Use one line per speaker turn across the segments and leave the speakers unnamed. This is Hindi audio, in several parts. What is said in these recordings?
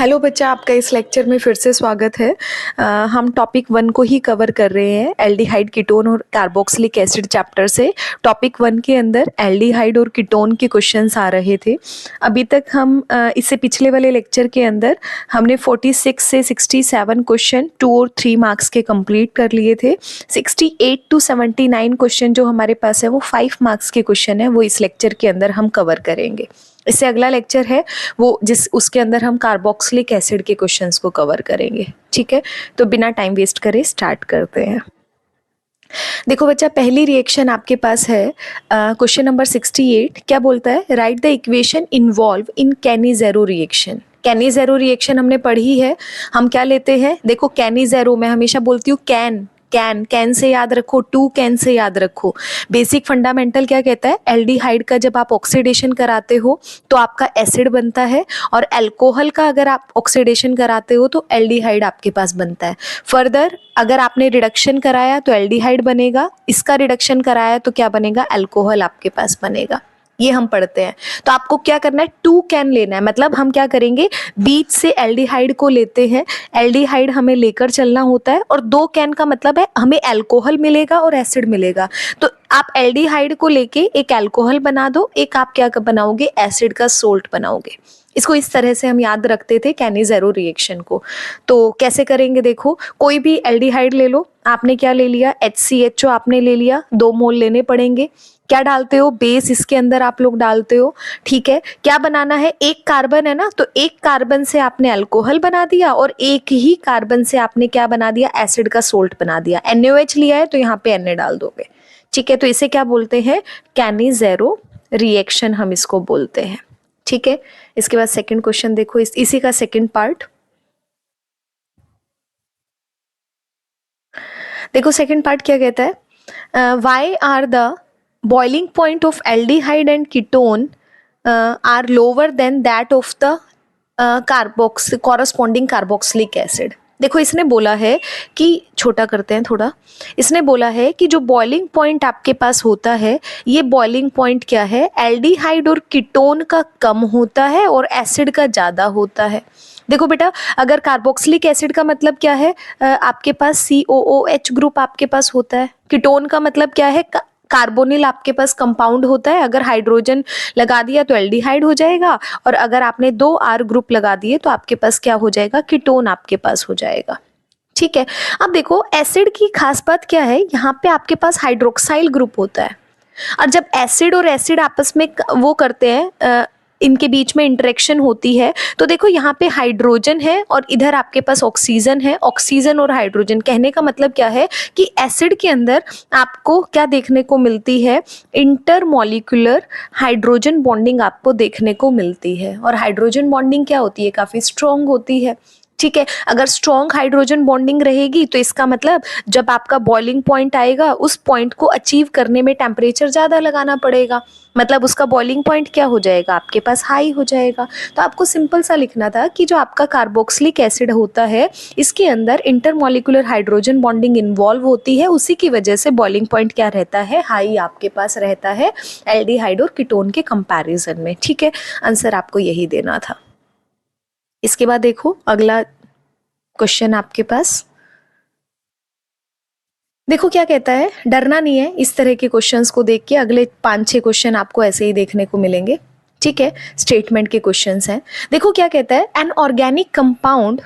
हेलो बच्चा, आपका इस लेक्चर में फिर से स्वागत है। हम टॉपिक 1 को ही कवर कर रहे हैं, एल्डिहाइड, कीटोन और कार्बोक्सिलिक एसिड चैप्टर से। टॉपिक 1 के अंदर एल्डिहाइड और कीटोन के क्वेश्चंस आ रहे थे। अभी तक हम इससे पिछले वाले लेक्चर के अंदर हमने 46 से 67 क्वेश्चन 2 और 3 मार्क्स के कंप्लीट कर लिए थे। 68 टू 79 क्वेश्चन जो हमारे पास है वो 5 मार्क्स के क्वेश्चन है, वो इस लेक्चर के अंदर हम कवर करेंगे। इससे अगला लेक्चर है वो उसके अंदर हम कार्बोक्सिलिक एसिड के क्वेश्चंस को कवर करेंगे। ठीक है, तो बिना टाइम वेस्ट करे स्टार्ट करते हैं। देखो बच्चा, पहली रिएक्शन आपके पास है क्वेश्चन नंबर 68। क्या बोलता है? Write the equation involve in Cannizzaro reaction. Cannizzaro reaction हमने पढ़ी है। हम क्या लेते हैं? देखो, कैनी-ज़ेरो मैं हमेशा बोलती हूँ कैन से याद रखो, 2 कैन से याद रखो। बेसिक फंडामेंटल क्या कहता है? एल्डिहाइड का जब आप ऑक्सीडेशन कराते हो तो आपका एसिड बनता है, और अल्कोहल का अगर आप ऑक्सीडेशन कराते हो तो एल्डिहाइड आपके पास बनता है। फर्दर अगर आपने रिडक्शन कराया तो एल्डिहाइड बनेगा, इसका रिडक्शन कराया तो क्या बनेगा? अल्कोहल आपके पास बनेगा। ये हम पढ़ते हैं। तो आपको क्या करना है? 2 कैन लेना है। मतलब हम क्या करेंगे? बीच से एल्डिहाइड को लेते हैं, एल्डिहाइड हमें लेकर चलना होता है, और 2 कैन का मतलब है हमें अल्कोहल मिलेगा और एसिड मिलेगा। तो आप एल्डिहाइड को लेके एक अल्कोहल बना दो, एक आप क्या बनाओगे? एसिड का सोल्ट बनाओगे। इसको इस तरह से हम याद रखते थे कैनी-ज़ेरो रिएक्शन को। तो कैसे करेंगे? देखो, कोई भी एल्डिहाइड ले लो। आपने क्या ले लिया? HCHO आपने ले लिया, 2 मोल लेने पड़ेंगे। क्या डालते हो? बेस इसके अंदर आप लोग डालते हो। ठीक है, क्या बनाना है? एक कार्बन है ना, तो एक कार्बन से आपने अल्कोहल बना दिया और एक ही कार्बन से आपने क्या बना दिया? एसिड का सोल्ट बना दिया। NaOH लिया है तो यहाँ पे Na डाल दोगे। ठीक है, तो इसे क्या बोलते हैं? कैनी-ज़ेरो रिएक्शन हम इसको बोलते हैं। ठीक है, इसके बाद सेकंड क्वेश्चन देखो, इसी का सेकंड पार्ट देखो। सेकंड पार्ट क्या कहता है? Why are the boiling point of aldehyde and ketone are lower than that of the corresponding carboxylic acid. देखो, इसने बोला है कि, छोटा करते हैं थोड़ा, इसने बोला है कि जो बॉइलिंग पॉइंट आपके पास होता है, ये बॉइलिंग पॉइंट क्या है? एल्डिहाइड और कीटोन का कम होता है और एसिड का ज़्यादा होता है। देखो बेटा, अगर कार्बोक्सिलिक एसिड का मतलब क्या है? आपके पास COOH ग्रुप आपके पास होता है। कीटोन का मतलब क्या है? कार्बोनिल आपके पास कंपाउंड होता है। अगर हाइड्रोजन लगा दिया तो एल्डिहाइड हो जाएगा, और अगर आपने 2 R ग्रुप लगा दिए तो आपके पास क्या हो जाएगा? कीटोन आपके पास हो जाएगा। ठीक है, अब देखो एसिड की खास बात क्या है? यहाँ पे आपके पास हाइड्रोक्साइल ग्रुप होता है, और जब एसिड और एसिड आपस में वो करते हैं, इनके बीच में इंटरेक्शन होती है, तो देखो यहाँ पे हाइड्रोजन है और इधर आपके पास ऑक्सीजन है। ऑक्सीजन और हाइड्रोजन, कहने का मतलब क्या है कि एसिड के अंदर आपको क्या देखने को मिलती है? इंटरमॉलिक्यूलर हाइड्रोजन बॉन्डिंग आपको देखने को मिलती है। और हाइड्रोजन बॉन्डिंग क्या होती है? काफी स्ट्रॉन्ग होती है। ठीक है, अगर स्ट्रॉन्ग हाइड्रोजन बॉन्डिंग रहेगी तो इसका मतलब जब आपका बॉइलिंग पॉइंट आएगा, उस पॉइंट को अचीव करने में टेम्परेचर ज़्यादा लगाना पड़ेगा। मतलब उसका बॉइलिंग पॉइंट क्या हो जाएगा? आपके पास हाई हो जाएगा। तो आपको सिंपल सा लिखना था कि जो आपका कार्बोक्सिलिक एसिड होता है, इसके अंदर इंटरमॉलिक्यूलर हाइड्रोजन बॉन्डिंग इन्वॉल्व होती है, उसी की वजह से बॉइलिंग पॉइंट क्या रहता है? हाई आपके पास रहता है एल्डिहाइड और कीटोन के कंपैरिजन में। ठीक है, आंसर आपको यही देना था। इसके बाद देखो अगला क्वेश्चन आपके पास। देखो क्या कहता है, डरना नहीं है इस तरह के क्वेश्चंस को देख के। अगले 5-6 क्वेश्चन आपको ऐसे ही देखने को मिलेंगे। ठीक है, स्टेटमेंट के क्वेश्चंस हैं। देखो क्या कहता है, an organic compound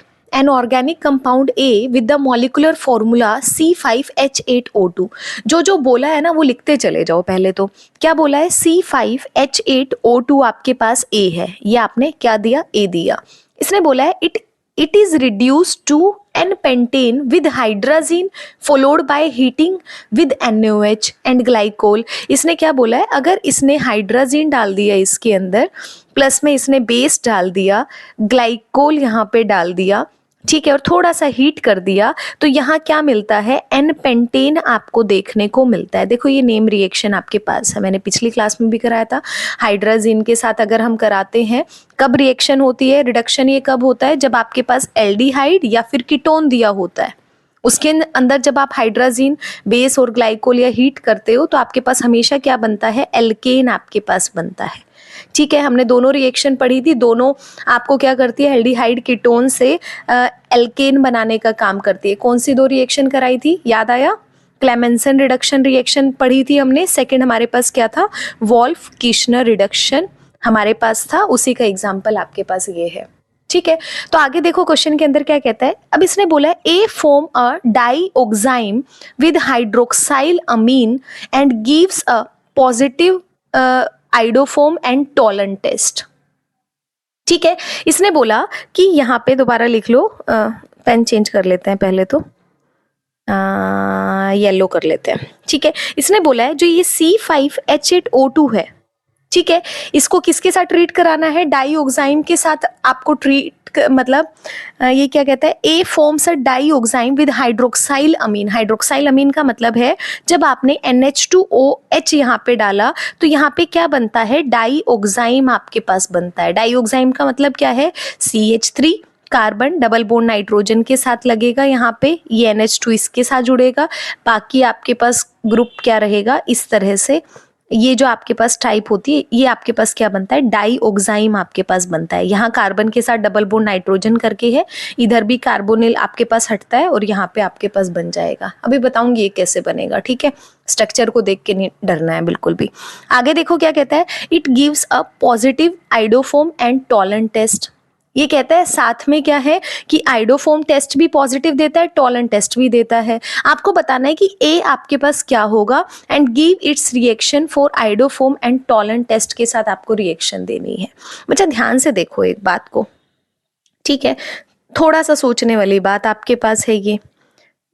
A with the molecular formula C5H8O2। जो बोला है ना वो लिखते चले जाओ। पहले तो क्या बोला है? C5H8O2 आपके पास A है, ये आपने क्या दिया? A दिया। इसने बोला है it is reduced to N-pentane with hydrazine followed by heating with NaOH and glycol। इसने क्या बोला है? अगर इसने हाइड्राजीन डाल दिया इसके अंदर, प्लस में इसने बेस डाल दिया, ग्लाइकोल यहाँ पे डाल दिया, ठीक है, और थोड़ा सा हीट कर दिया, तो यहाँ क्या मिलता है? एन पेंटेन आपको देखने को मिलता है। देखो ये नेम रिएक्शन आपके पास है, मैंने पिछली क्लास में भी कराया था। हाइड्राजीन के साथ अगर हम कराते हैं, कब रिएक्शन होती है? रिडक्शन ये कब होता है? जब आपके पास एल्डिहाइड या फिर कीटोन दिया होता है, उसके अंदर जब आप हाइड्राजीन, बेस और ग्लाइकोल या हीट करते हो तो आपके पास हमेशा क्या बनता है? एल्केन आपके पास बनता है। ठीक है, हमने दोनों रिएक्शन पढ़ी थी, दोनों आपको क्या करती है, एल्डिहाइड कीटोन से एल्केन बनाने का काम करती है। कौन सी दो रिएक्शन कराई थी, याद आया? क्लेमेंसन रिडक्शन रिएक्शन पढ़ी थी हमने। सेकंड हमारे पास क्या था, वॉल्फ किशनर रिडक्शन हमारे पास था, उसी का एग्जाम्पल आपके पास ये है। ठीक है, तो आगे देखो क्वेश्चन के अंदर क्या कहता है। अब इसने बोला है A form a dioxime with hydroxyl amine and gives a positive iodoform and Tollen test. ठीक है, इसने बोला कि यहाँ पे दोबारा लिख लो, पेन चेंज कर लेते हैं पहले तो, येलो कर लेते हैं। ठीक है, इसने बोला है जो ये C5H8O2 है, ठीक है, इसको किसके साथ ट्रीट कराना है, डाईओक्साइम के साथ आपको ट्रीट मतलब ये क्या कहता है, A forms a dioxime with hydroxyl amine. Hydroxyl amine का मतलब है जब आपने NH2OH यहाँ पे डाला तो यहाँ पे क्या बनता है, डाईओक्साइम आपके पास बनता है। डाईओक्साइम का मतलब क्या है, CH3 carbon double bond nitrogen के साथ लगेगा, यहाँ पे ये NH2 इसके साथ जुड़ेगा, बाकी आपके पास ग्रुप क्या रहेगा, इस तरह से ये जो आपके पास टाइप होती है ये आपके पास क्या बनता है, डाईओक्साइम आपके पास बनता है। यहाँ कार्बन के साथ डबल बॉन्ड नाइट्रोजन करके है, इधर भी कार्बोनिल आपके पास हटता है और यहाँ पे आपके पास बन जाएगा। अभी बताऊंगी ये कैसे बनेगा, ठीक है, स्ट्रक्चर को देख के नहीं डरना है बिल्कुल भी। आगे देखो क्या कहता है, it gives a positive iodoform and Tollen test. ये कहता है साथ में क्या है कि आइडोफॉर्म टेस्ट भी पॉजिटिव देता है, टॉलन टेस्ट भी देता है। आपको बताना है कि ए आपके पास क्या होगा and give its reaction for iodoform and Tollen test के साथ आपको रिएक्शन देनी है। बच्चा ध्यान से देखो एक बात को, ठीक है, थोड़ा सा सोचने वाली बात आपके पास है। ये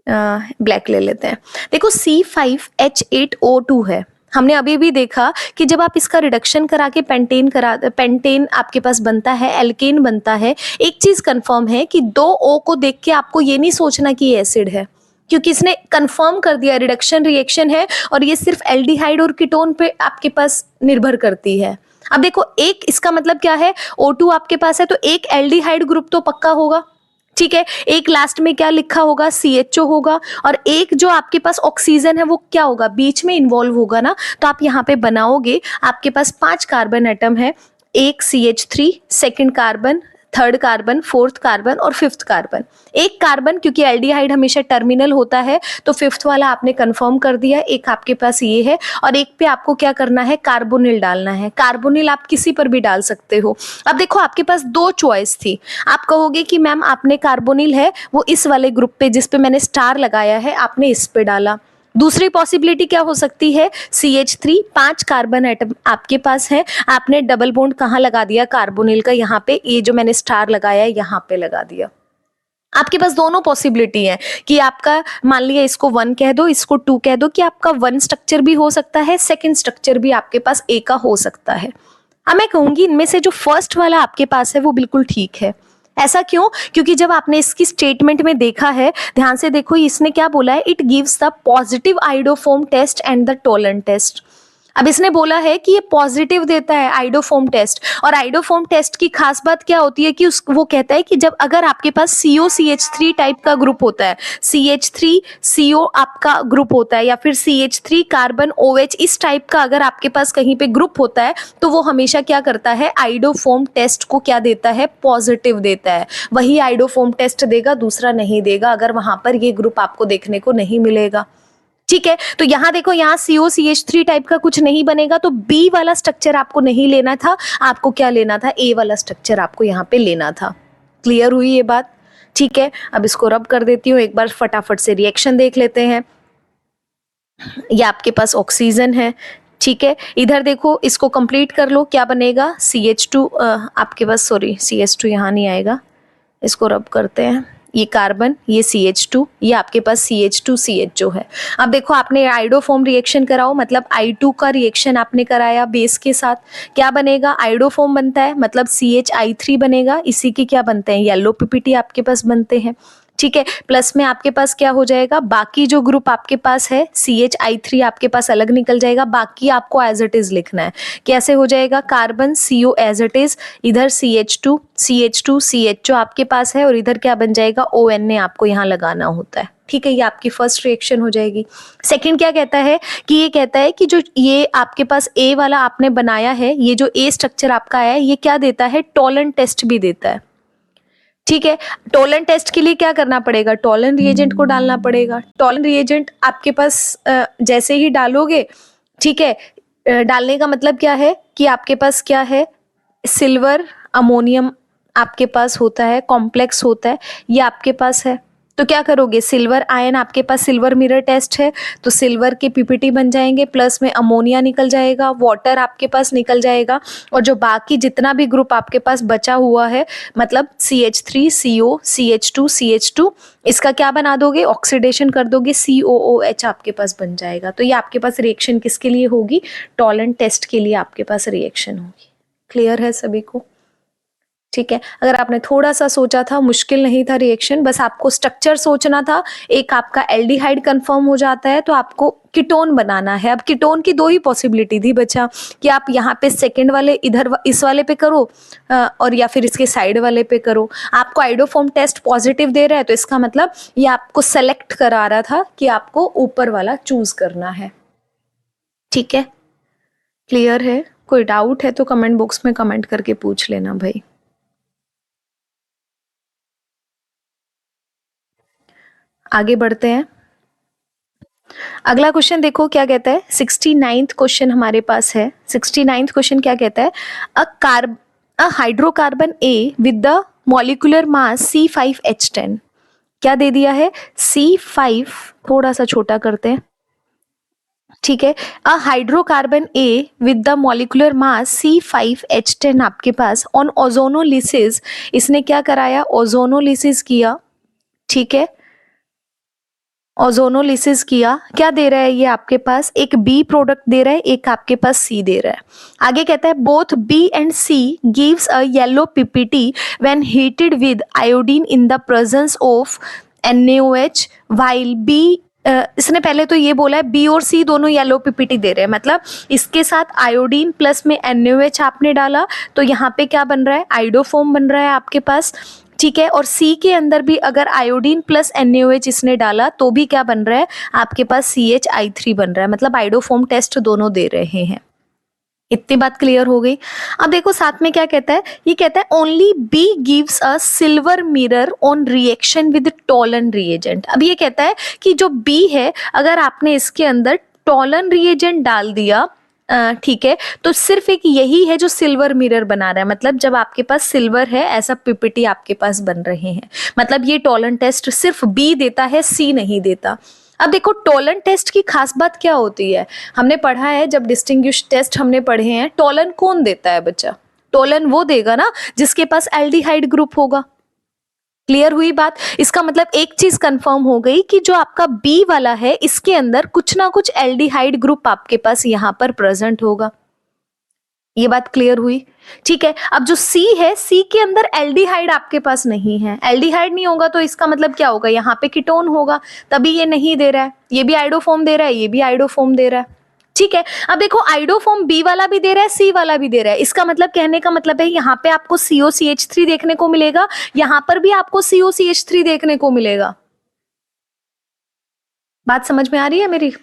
ब्लैक ले लेते हैं। देखो C5H8O2 है, हमने अभी भी देखा कि जब आप इसका रिडक्शन करा के पेंटेन आपके पास बनता है, एल्केन बनता है। एक चीज कंफर्म है कि 2O को देख के आपको ये नहीं सोचना कि ये एसिड है, क्योंकि इसने कंफर्म कर दिया रिडक्शन रिएक्शन है और ये सिर्फ एल्डिहाइड और कीटोन पे आपके पास निर्भर करती है। अब देखो एक इसका मतलब क्या है, O2 आपके पास है तो एक एल्डिहाइड ग्रुप तो पक्का होगा, ठीक है, एक लास्ट में क्या लिखा होगा, CHO होगा, और एक जो आपके पास ऑक्सीजन है वो क्या होगा, बीच में इन्वॉल्व होगा ना। तो आप यहाँ पे बनाओगे, आपके पास 5 कार्बन एटम है, एक CH3, second carbon, third carbon, fourth carbon और फिफ्थ कार्बन। एक कार्बन, क्योंकि एल्डिहाइड हमेशा टर्मिनल होता है तो फिफ्थ वाला आपने कंफर्म कर दिया, एक आपके पास ये है, और एक पे आपको क्या करना है, कार्बोनिल डालना है। कार्बोनिल आप किसी पर भी डाल सकते हो। अब देखो आपके पास 2 चॉइस थी, आप कहोगे कि मैम आपने कार्बोनिल है वो इस वाले ग्रुप पे जिस पे मैंने स्टार लगाया है आपने इस पे डाला। दूसरी पॉसिबिलिटी क्या हो सकती है, CH3 5 कार्बन एटम आपके पास है, आपने डबल बॉन्ड कहाँ लगा दिया, कार्बोनिल का यहाँ पे, ये जो मैंने स्टार लगाया है यहाँ पे लगा दिया। आपके पास दोनों पॉसिबिलिटी है कि आपका मान लिया इसको 1 कह दो, इसको 2 कह दो, कि आपका 1 स्ट्रक्चर भी हो सकता है, सेकंड स्ट्रक्चर भी आपके पास A का हो सकता है। अब मैं कहूंगी इनमें से जो फर्स्ट वाला आपके पास है वो बिल्कुल ठीक है। ऐसा क्यों, क्योंकि जब आपने इसकी स्टेटमेंट में देखा है, ध्यान से देखो, इसने क्या बोला है, it gives the positive iodoform test and the Tollen test. अब इसने बोला है कि ये पॉजिटिव देता है आइडोफॉर्म टेस्ट, और आइडोफॉर्म टेस्ट की खास बात क्या होती है कि वो कहता है कि जब अगर आपके पास COCH3 टाइप का ग्रुप होता है, CH3CO आपका ग्रुप होता है, या फिर CH3 कार्बन OH इस टाइप का अगर आपके पास कहीं पे ग्रुप होता है, तो वो हमेशा क्या करता है, आइडोफॉर्म टेस्ट को क्या देता है, पॉजिटिव देता है। वही आइडोफॉर्म टेस्ट देगा, दूसरा नहीं देगा, अगर वहां पर ये ग्रुप आपको देखने को नहीं मिलेगा। ठीक है, तो यहाँ देखो, यहाँ COCH3 टाइप का कुछ नहीं बनेगा, तो B वाला स्ट्रक्चर आपको नहीं लेना था, आपको क्या लेना था, A वाला स्ट्रक्चर आपको यहाँ पे लेना था। क्लियर हुई ये बात? ठीक है, अब इसको रब कर देती हूँ, एक बार फटाफट से रिएक्शन देख लेते हैं। ये आपके पास ऑक्सीजन है, ठीक है, इधर देखो, इसको कंप्लीट कर लो, क्या बनेगा, CH2 आपके पास, सॉरी CH2 यहाँ नहीं आएगा, इसको रब करते हैं, ये कार्बन, ये CH2, ये आपके पास CH2CH है। अब देखो आपने आइडोफॉर्म रिएक्शन कराओ, मतलब I2 का रिएक्शन आपने कराया बेस के साथ, क्या बनेगा, आइडोफॉर्म बनता है, मतलब CHI3 बनेगा, इसी के क्या बनते हैं, येलो PPT आपके पास बनते हैं। ठीक है, प्लस में आपके पास क्या हो जाएगा, बाकी जो ग्रुप आपके पास है CHI3 आपके पास अलग निकल जाएगा, बाकी आपको एज इट इज लिखना है। कैसे हो जाएगा, carbon CO as it is, इधर CH2 CH2 CHO आपके पास है, और इधर क्या बन जाएगा, ONA आपको यहाँ लगाना होता है। ठीक है, ये आपकी फर्स्ट रिएक्शन हो जाएगी। सेकंड क्या कहता है कि ये कहता है कि जो ये आपके पास ए वाला आपने बनाया है, ये जो ए स्ट्रक्चर आपका आया है, ये क्या देता है, टॉलन टेस्ट भी देता है। ठीक है, टॉलन टेस्ट के लिए क्या करना पड़ेगा, टॉलन रिएजेंट को डालना पड़ेगा। टॉलन रिएजेंट आपके पास जैसे ही डालोगे, ठीक है, डालने का मतलब क्या है कि आपके पास क्या है, सिल्वर अमोनियम आपके पास होता है, कॉम्प्लेक्स होता है, ये आपके पास है। तो क्या करोगे, सिल्वर आयन आपके पास सिल्वर मिरर टेस्ट है, तो सिल्वर के पीपीटी बन जाएंगे, प्लस में अमोनिया निकल जाएगा, वाटर आपके पास निकल जाएगा, और जो बाकी जितना भी ग्रुप आपके पास बचा हुआ है, मतलब CH3 CO CH2 CH2, इसका क्या बना दोगे, ऑक्सीडेशन कर दोगे, COOH आपके पास बन जाएगा। तो ये आपके पास रिएक्शन किसके लिए होगी, टॉलन टेस्ट के लिए आपके पास रिएक्शन होगी। क्लियर है सभी को? ठीक है, अगर आपने थोड़ा सा सोचा था, मुश्किल नहीं था रिएक्शन, बस आपको स्ट्रक्चर सोचना था। एक आपका एल्डिहाइड कंफर्म हो जाता है तो आपको कीटोन बनाना है। अब कीटोन की दो ही पॉसिबिलिटी थी बचा, कि आप यहाँ पे सेकंड वाले इधर इस वाले पे करो और या फिर इसके साइड वाले पे करो। आपको आइडोफॉर्म टेस्ट पॉजिटिव दे रहा है, तो इसका मतलब ये आपको सेलेक्ट करा रहा था कि आपको ऊपर वाला चूज करना है। ठीक है, क्लियर है? कोई डाउट है तो कमेंट बॉक्स में कमेंट करके पूछ लेना भाई। आगे बढ़ते हैं। अगला क्वेश्चन देखो क्या कहता है, 69th क्वेश्चन हमारे पास है। 69th क्वेश्चन क्या कहता है, a hydrocarbon A with the molecular mass C5H10, क्या दे दिया है, C5, थोड़ा सा छोटा करते हैं, ठीक है, a hydrocarbon A with the molecular mass C5H10 आपके पास ऑन ओजोनोलिसिस, इसने क्या कराया, ओजोनोलिसिस किया, ठीक है, ओजोनोलिसिस किया, क्या दे रहा है ये आपके पास, एक बी प्रोडक्ट दे रहा है, एक आपके पास सी दे रहा है। आगे कहता है both B and C gives a yellow PPT when heated with iodine in the presence of NaOH while B, इसने पहले तो ये बोला है बी और सी दोनों येलो पीपीटी दे रहे हैं, मतलब इसके साथ आयोडीन प्लस में NaOH आपने डाला, तो यहाँ पे क्या बन रहा है, आइडोफॉर्म बन रहा है आपके पास, ठीक है, और सी के अंदर भी अगर आयोडीन प्लस NaOH इसने डाला तो भी क्या बन रहा है, आपके पास CHI3 बन रहा है, मतलब आइडोफॉर्म टेस्ट दोनों दे रहे हैं। इतनी बात क्लियर हो गई। अब देखो साथ में क्या कहता है, ये कहता है only B gives a silver mirror on reaction with Tollen reagent. अब ये कहता है कि जो बी है, अगर आपने इसके अंदर टॉलन रिएजेंट डाल दिया, ठीक है, तो सिर्फ एक यही है जो सिल्वर मिरर बना रहा है, मतलब जब आपके पास सिल्वर है ऐसा पीपीटी आपके पास बन रहे हैं, मतलब ये टॉलन टेस्ट सिर्फ बी देता है, सी नहीं देता। अब देखो टॉलन टेस्ट की खास बात क्या होती है, हमने पढ़ा है जब डिस्टिंग्विश टेस्ट हमने पढ़े हैं, टॉलन कौन देता है बच्चा, टॉलन वो देगा ना जिसके पास एल्डिहाइड ग्रुप होगा। क्लियर हुई बात? इसका मतलब एक चीज कंफर्म हो गई कि जो आपका बी वाला है इसके अंदर कुछ ना कुछ एल्डिहाइड ग्रुप आपके पास यहाँ पर प्रेजेंट होगा। ये बात क्लियर हुई? ठीक है, अब जो सी है, सी के अंदर एल्डिहाइड आपके पास नहीं है, एल्डिहाइड नहीं होगा तो इसका मतलब क्या होगा, यहाँ पे कीटोन होगा, तभी ये नहीं दे रहा है, ये भी आइडोफॉर्म दे रहा है, ये भी आइडोफॉर्म दे रहा है। ठीक है, अब देखो आइडोफॉर्म बी वाला भी दे रहा है, सी वाला भी दे रहा है, इसका मतलब कहने का मतलब है यहाँ पे आपको COCH3 देखने को मिलेगा, यहाँ पर भी आपको COCH3 देखने को मिलेगा। बात समझ में आ रही है मेरी?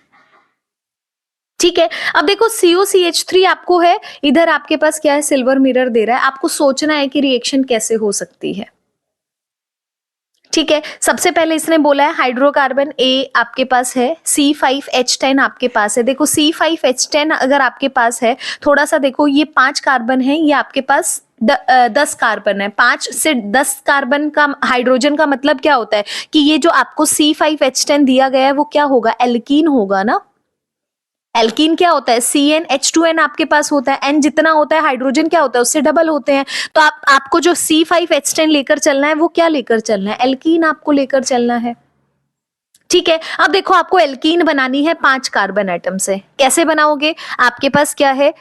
ठीक है, अब देखो COCH3 आपको है, इधर आपके पास क्या है, सिल्वर मिरर दे रहा है, आपको सोचना है कि रिएक्शन कैसे हो सकती है। ठीक है, सबसे पहले इसने बोला है हाइड्रोकार्बन ए आपके पास है, C5H10 आपके पास है। देखो C5H10 अगर आपके पास है, थोड़ा सा देखो ये 5 कार्बन है, ये आपके पास 10 कार्बन है, 5 से 10 कार्बन का हाइड्रोजन का मतलब क्या होता है कि ये जो आपको C5H10 दिया गया है वो क्या होगा, एल्कीन होगा ना। एल्कीन क्या होता है, CnH2n आपके पास होता है, N जितना होता है हाइड्रोजन क्या होता है उससे डबल होते हैं, तो आपको जो C5H10 लेकर चलना है वो क्या लेकर चलना है, एल्कीन आपको लेकर चलना है। ठीक है, अब देखो आपको एल्कीन बनानी है 5 कार्बन एटम से, कैसे बनाओगे, आपके पास क्या है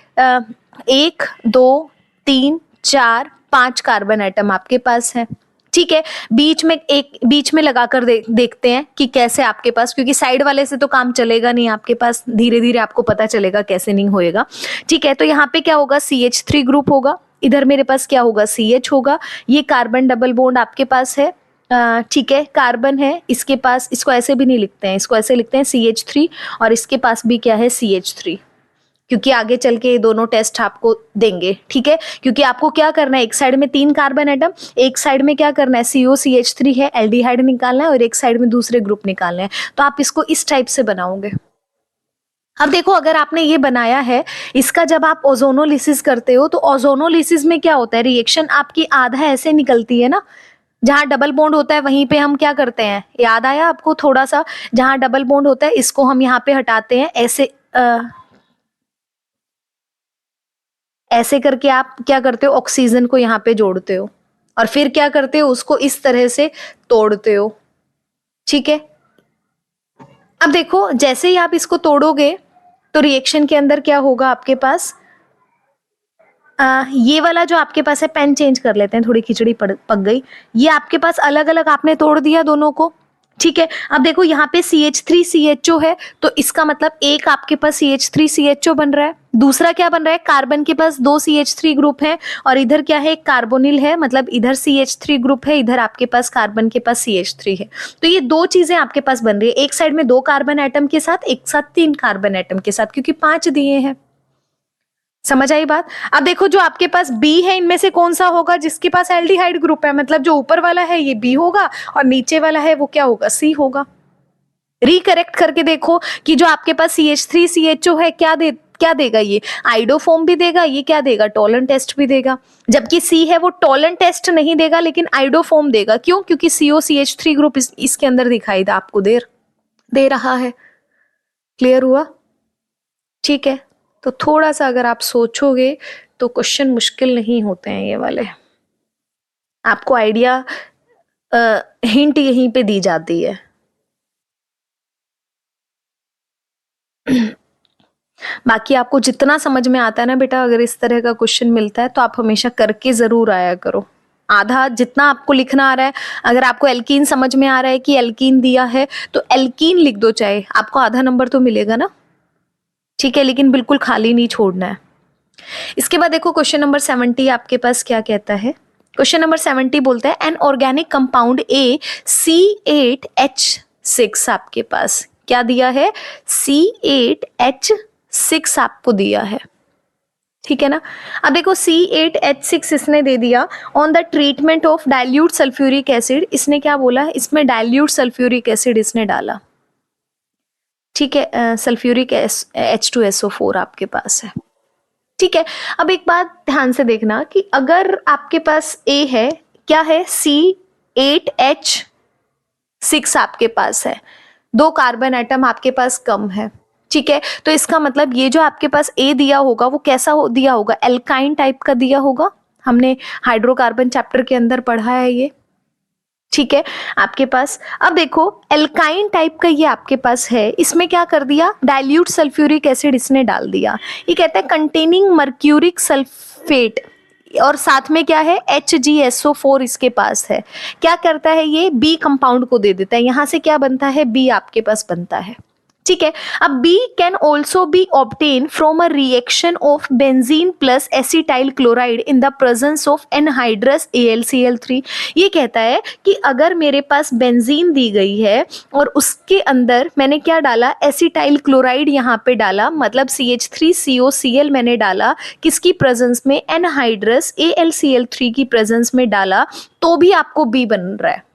1 2 3 4 5 कार्बन एटम आपके पास है। ठीक है, बीच में लगाकर देखते हैं कि कैसे आपके पास, क्योंकि साइड वाले से तो काम चलेगा नहीं आपके पास, धीरे धीरे आपको पता चलेगा कैसे नहीं होएगा। ठीक है, तो यहाँ पे क्या होगा, CH3 ग्रुप होगा, इधर मेरे पास क्या होगा, CH होगा, ये कार्बन डबल बॉन्ड आपके पास है, ठीक है, कार्बन है इसके पास, इसको ऐसे भी नहीं लिखते हैं, इसको ऐसे लिखते हैं CH3, और इसके पास भी क्या है CH3, क्योंकि आगे चल के ये दोनों टेस्ट आपको देंगे, ठीक है। क्योंकि आपको क्या करना है, एक साइड में 3 कार्बन एटम, एक साइड में क्या करना है COCH3 है, एल्डिहाइड निकालना है, और एक साइड में दूसरे ग्रुप निकालना है। तो आप इसको इस टाइप से बनाओगे। अब देखो, अगर आपने ये बनाया है, इसका जब आप ओजोनोलिसिस करते हो तो ओजोनोलिसिस में क्या होता है, रिएक्शन आपकी आधा ऐसे निकलती है ना, जहां डबल बॉन्ड होता है वहीं पे हम क्या करते हैं, याद आया आपको थोड़ा सा, जहां डबल बॉन्ड होता है इसको हम यहाँ पे हटाते हैं, ऐसे करके आप क्या करते हो, ऑक्सीजन को यहाँ पे जोड़ते हो, और फिर क्या करते हो, उसको इस तरह से तोड़ते हो, ठीक है। अब देखो, जैसे ही आप इसको तोड़ोगे तो रिएक्शन के अंदर क्या होगा आपके पास, ये वाला जो आपके पास है, पेन चेंज कर लेते हैं, थोड़ी खिचड़ी पक गई, ये आपके पास अलग अलग आपने तोड़ दिया दोनों को, ठीक है। अब देखो यहाँ पे CH3CHO है, तो इसका मतलब एक आपके पास CH3CHO बन रहा है, दूसरा क्या बन रहा है, कार्बन के पास 2 CH3 ग्रुप है, और इधर क्या है, एक कार्बोनिल है, मतलब इधर CH3 ग्रुप है, इधर आपके पास कार्बन के पास CH3 है। तो ये 2 चीजें आपके पास बन रही है, एक साइड में 2 कार्बन एटम के साथ, एक साथ 3 कार्बन एटम के साथ, क्योंकि 5 दिए हैं। समझ आई बात। अब देखो, जो आपके पास B है, इनमें से कौन सा होगा, जिसके पास एल्डिहाइड ग्रुप है, मतलब जो ऊपर वाला है ये B होगा, और नीचे वाला है वो क्या होगा, C होगा। रिकरेक्ट करके देखो कि जो आपके पास CH3CHO है, क्या देगा, ये आइडोफोम भी देगा, ये क्या देगा, टोलन टेस्ट भी देगा। जबकि C है वो टोलन टेस्ट नहीं देगा, लेकिन आइडोफोम देगा। क्यों? क्योंकि COCH3 ग्रुप इसके अंदर दिखाई दे आपको, दे रहा है। क्लियर हुआ? ठीक है। तो थोड़ा सा अगर आप सोचोगे तो क्वेश्चन मुश्किल नहीं होते हैं ये वाले, आपको आइडिया हिंट यहीं पे दी जाती है। बाकी आपको जितना समझ में आता है ना बेटा, अगर इस तरह का क्वेश्चन मिलता है तो आप हमेशा करके जरूर आया करो। आधा जितना आपको लिखना आ रहा है, अगर आपको एल्कीन समझ में आ रहा है कि एल्कीन दिया है तो एल्कीन लिख दो, चाहे आपको आधा नंबर तो मिलेगा ना, ठीक है। लेकिन बिल्कुल खाली नहीं छोड़ना है। इसके बाद देखो, क्वेश्चन नंबर 70 आपके पास क्या कहता है। क्वेश्चन नंबर 70 बोलता है, एन ऑर्गेनिक कंपाउंड C8H6 आपके पास क्या दिया है, C8H6 आपको दिया है, ठीक है ना। अब देखो, C8H6 इसने दे दिया, on the treatment of dilute sulphuric acid, इसने क्या बोला, इसमें डाइल्यूट सल्फ्यूरिक एसिड इसने डाला, ठीक है। सल्फ्यूरिक H2SO4 आपके पास है, ठीक है। अब एक बात ध्यान से देखना कि अगर आपके पास A है, क्या है, C8H6 आपके पास है, 2 कार्बन एटम आपके पास कम है, ठीक है। तो इसका मतलब ये जो आपके पास A दिया होगा वो कैसा दिया होगा, एल्काइन टाइप का दिया होगा। हमने हाइड्रोकार्बन चैप्टर के अंदर पढ़ा है ये, ठीक है आपके पास। अब देखो, एल्काइन टाइप का ये आपके पास है, इसमें क्या कर दिया, डाइल्यूट सल्फ्यूरिक एसिड इसने डाल दिया। ये कहता है कंटेनिंग मर्क्यूरिक सल्फेट, और साथ में क्या है, HgSO4 इसके पास है। क्या करता है, ये B कंपाउंड को दे देता है, यहां से क्या बनता है, B आपके पास बनता है, ठीक है। अब B can also be obtain from a reaction of benzene plus acetyl chloride in the presence of anhydrous AlCl3। ये कहता है कि अगर मेरे पास बेंजीन दी गई है और उसके अंदर मैंने क्या डाला, एसिटाइल क्लोराइड यहाँ पे डाला, मतलब CH3COCl मैंने डाला, किसकी प्रेजेंस में, एनहाइड्रस AlCl3 की प्रेजेंस में डाला, तो भी आपको B बन रहा है,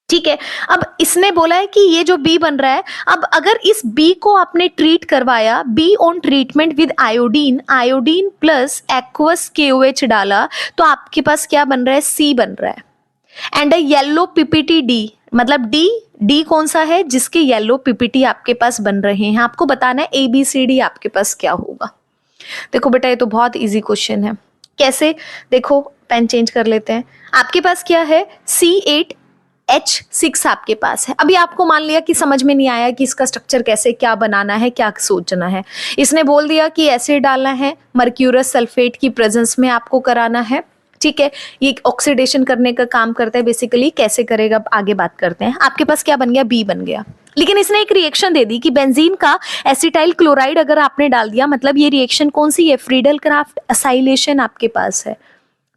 ठीक है। अब इसने बोला है कि ये जो B बन रहा है, अब अगर इस B को आपने ट्रीट करवाया, B on treatment with iodine plus aqueous KOH डाला, तो आपके पास क्या बन रहा है, C बन रहा है। And a yellow PPT D, मतलब D कौन सा है, जिसके येलो PPT आपके पास बन रहे हैं। आपको बताना है ABCD आपके पास क्या होगा। देखो बेटा, ये तो बहुत इजी क्वेश्चन है। कैसे, देखो पेन चेंज कर लेते हैं। आपके पास क्या है, C8H6 आपके पास है। अभी आपको मान लिया कि समझ में नहीं आया कि इसका स्ट्रक्चर कैसे, क्या बनाना है, क्या सोचना है। इसने बोल दिया कि एसिड डालना है, मर्क्यूरस सल्फेट की प्रेजेंस में आपको कराना है, ठीक है। ये ऑक्सीडेशन करने का काम करता है बेसिकली। कैसे करेगा आगे बात करते हैं। आपके पास क्या बन गया, B बन गया। लेकिन इसने एक रिएक्शन दे दी कि बेंजीन का एसिटाइल क्लोराइड अगर आपने डाल दिया, मतलब ये रिएक्शन कौन सी है, फ्रीडल क्राफ्ट एसाइलेशन आपके पास है।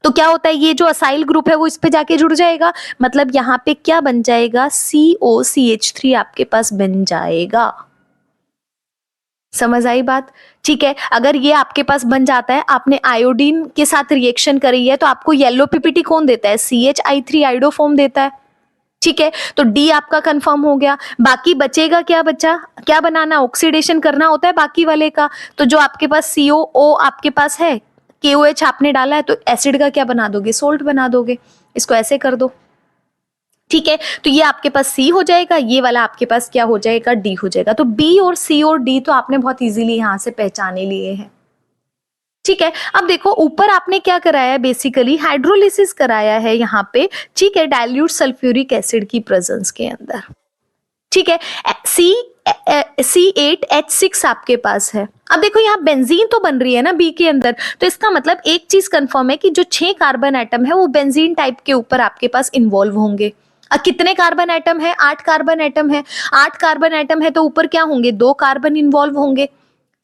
तो क्या होता है, ये जो असाइल ग्रुप है वो इस पे जाके जुड़ जाएगा, मतलब यहाँ पे क्या बन जाएगा, COCH3 आपके पास बन जाएगा। समझ आई बात? ठीक है, अगर ये आपके पास बन जाता है, आपने आयोडीन के साथ रिएक्शन करी है, तो आपको येलो पीपीटी कौन देता है, CHI3 आइडोफोम देता है। ठीक है, तो डी आपका कंफर्म हो गया। बाकी बचेगा क्या, बचा क्या बनाना, ऑक्सीडेशन करना होता है बाकी वाले का। तो जो आपके पास COO आपके पास है, KOH आपने डाला है, तो एसिड का क्या बना दोगे, सोल्ट बना दोगे। इसको ऐसे कर दो। ठीक है, तो ये आपके पास C हो जाएगा, ये वाला आपके पास क्या हो जाएगा, D हो जाएगा। तो B और C और D तो आपने बहुत इजीली यहां से पहचाने लिए हैं। ठीक है, अब देखो ऊपर आपने क्या कराया है, बेसिकली हाइड्रोलिसिस कराया है यहाँ पे। ठीक है, डाइल्यूट सल्फ्यूरिक एसिड की प्रेजेंस के अंदर। ठीक है, C8H6 आपके पास है। अब देखो यहाँ बेंजीन तो बन रही है ना बी के अंदर, तो इसका मतलब एक चीज कंफर्म है कि जो 6 कार्बन एटम है वो बेंजीन टाइप के ऊपर आपके पास इन्वॉल्व होंगे। कितने कार्बन एटम है, 8 कार्बन एटम है। 8 कार्बन एटम है तो ऊपर क्या होंगे, 2 कार्बन इन्वॉल्व होंगे।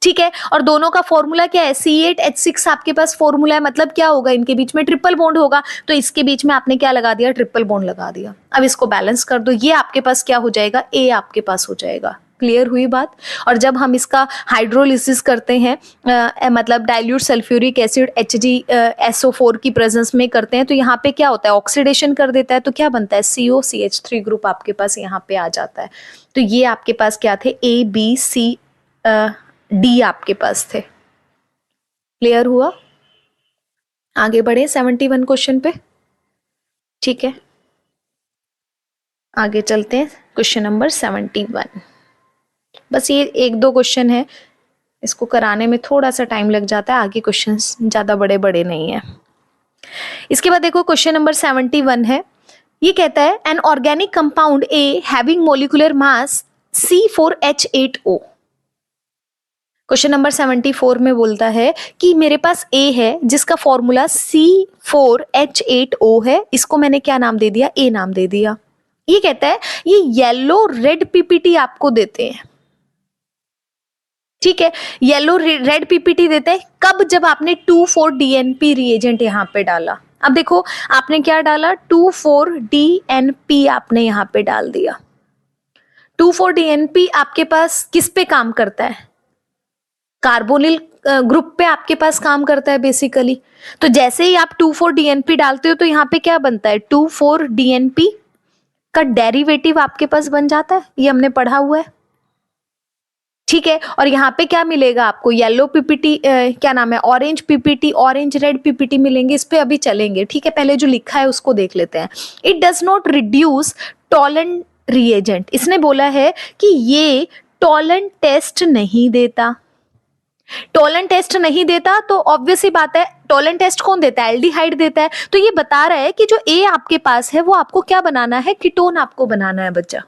ठीक है, और दोनों का फॉर्मूला क्या है, C8H6 आपके पास फॉर्मूला है, मतलब क्या होगा, इनके बीच में ट्रिपल बॉन्ड होगा, तो इसके बीच में आपने क्या लगा दिया, ट्रिपल बॉन्ड लगा दिया। अब इसको बैलेंस कर दो, ये आपके पास क्या हो जाएगा, A आपके पास हो जाएगा। क्लियर हुई बात? और जब हम इसका हाइड्रोलिसिस करते हैं, मतलब डाइल्यूट सल्फ्यूरिक एसिड HgSO4 की प्रेजेंस में करते हैं, तो यहाँ पे क्या होता है, ऑक्सीडेशन कर देता है, तो क्या बनता है, COCH3 ग्रुप आपके पास यहाँ पे आ जाता है। तो ये आपके पास क्या थे, ABCD आपके पास थे। क्लियर हुआ? आगे बढ़े 71 क्वेश्चन पे। ठीक है, आगे चलते हैं, क्वेश्चन नंबर 71। बस ये 1-2 क्वेश्चन है, इसको कराने में थोड़ा सा टाइम लग जाता है, आगे क्वेश्चंस ज्यादा बड़े बड़े नहीं है। इसके बाद देखो क्वेश्चन नंबर 71 है, ये कहता है an organic compound A having molecular mass C4H8O। Question number 74 में बोलता है कि मेरे पास A है जिसका फॉर्मूला C4H8O है, इसको मैंने क्या नाम दे दिया, A नाम दे दिया। ये कहता है ये येलो रेड पीपीटी आपको देते हैं। ठीक है, येलो रेड पीपीटी देते हैं कब, जब आपने 2,4-DNP रिएजेंट यहाँ पे डाला। अब देखो आपने क्या डाला, 2,4-DNP आपने यहाँ पे डाल दिया। 2,4-DNP आपके पास किस पे काम करता है, कार्बोनिल ग्रुप पे आपके पास काम करता है बेसिकली। तो जैसे ही आप 2,4-DNP डालते हो तो यहाँ पे क्या बनता है, 2,4-DNP का डेरिवेटिव आपके पास बन जाता है, ये हमने पढ़ा हुआ है। ठीक है, और यहाँ पे क्या मिलेगा आपको, येलो पीपीटी, क्या नाम है, orange PPT, orange red PPT मिलेंगे, इस पे अभी चलेंगे। ठीक है, पहले जो लिखा है उसको देख लेते हैं। It does not reduce Tollens reagent, इसने बोला है कि ये टॉलेंट टेस्ट नहीं देता। टॉलेंट टेस्ट नहीं देता तो ऑब्वियस ही बात है, टॉलेंट टेस्ट कौन देता है, एल्डिहाइड देता है। तो ये बता रहा है कि जो ए आपके पास है वो आपको क्या बनाना है, कीटोन आपको बनाना है बच्चा।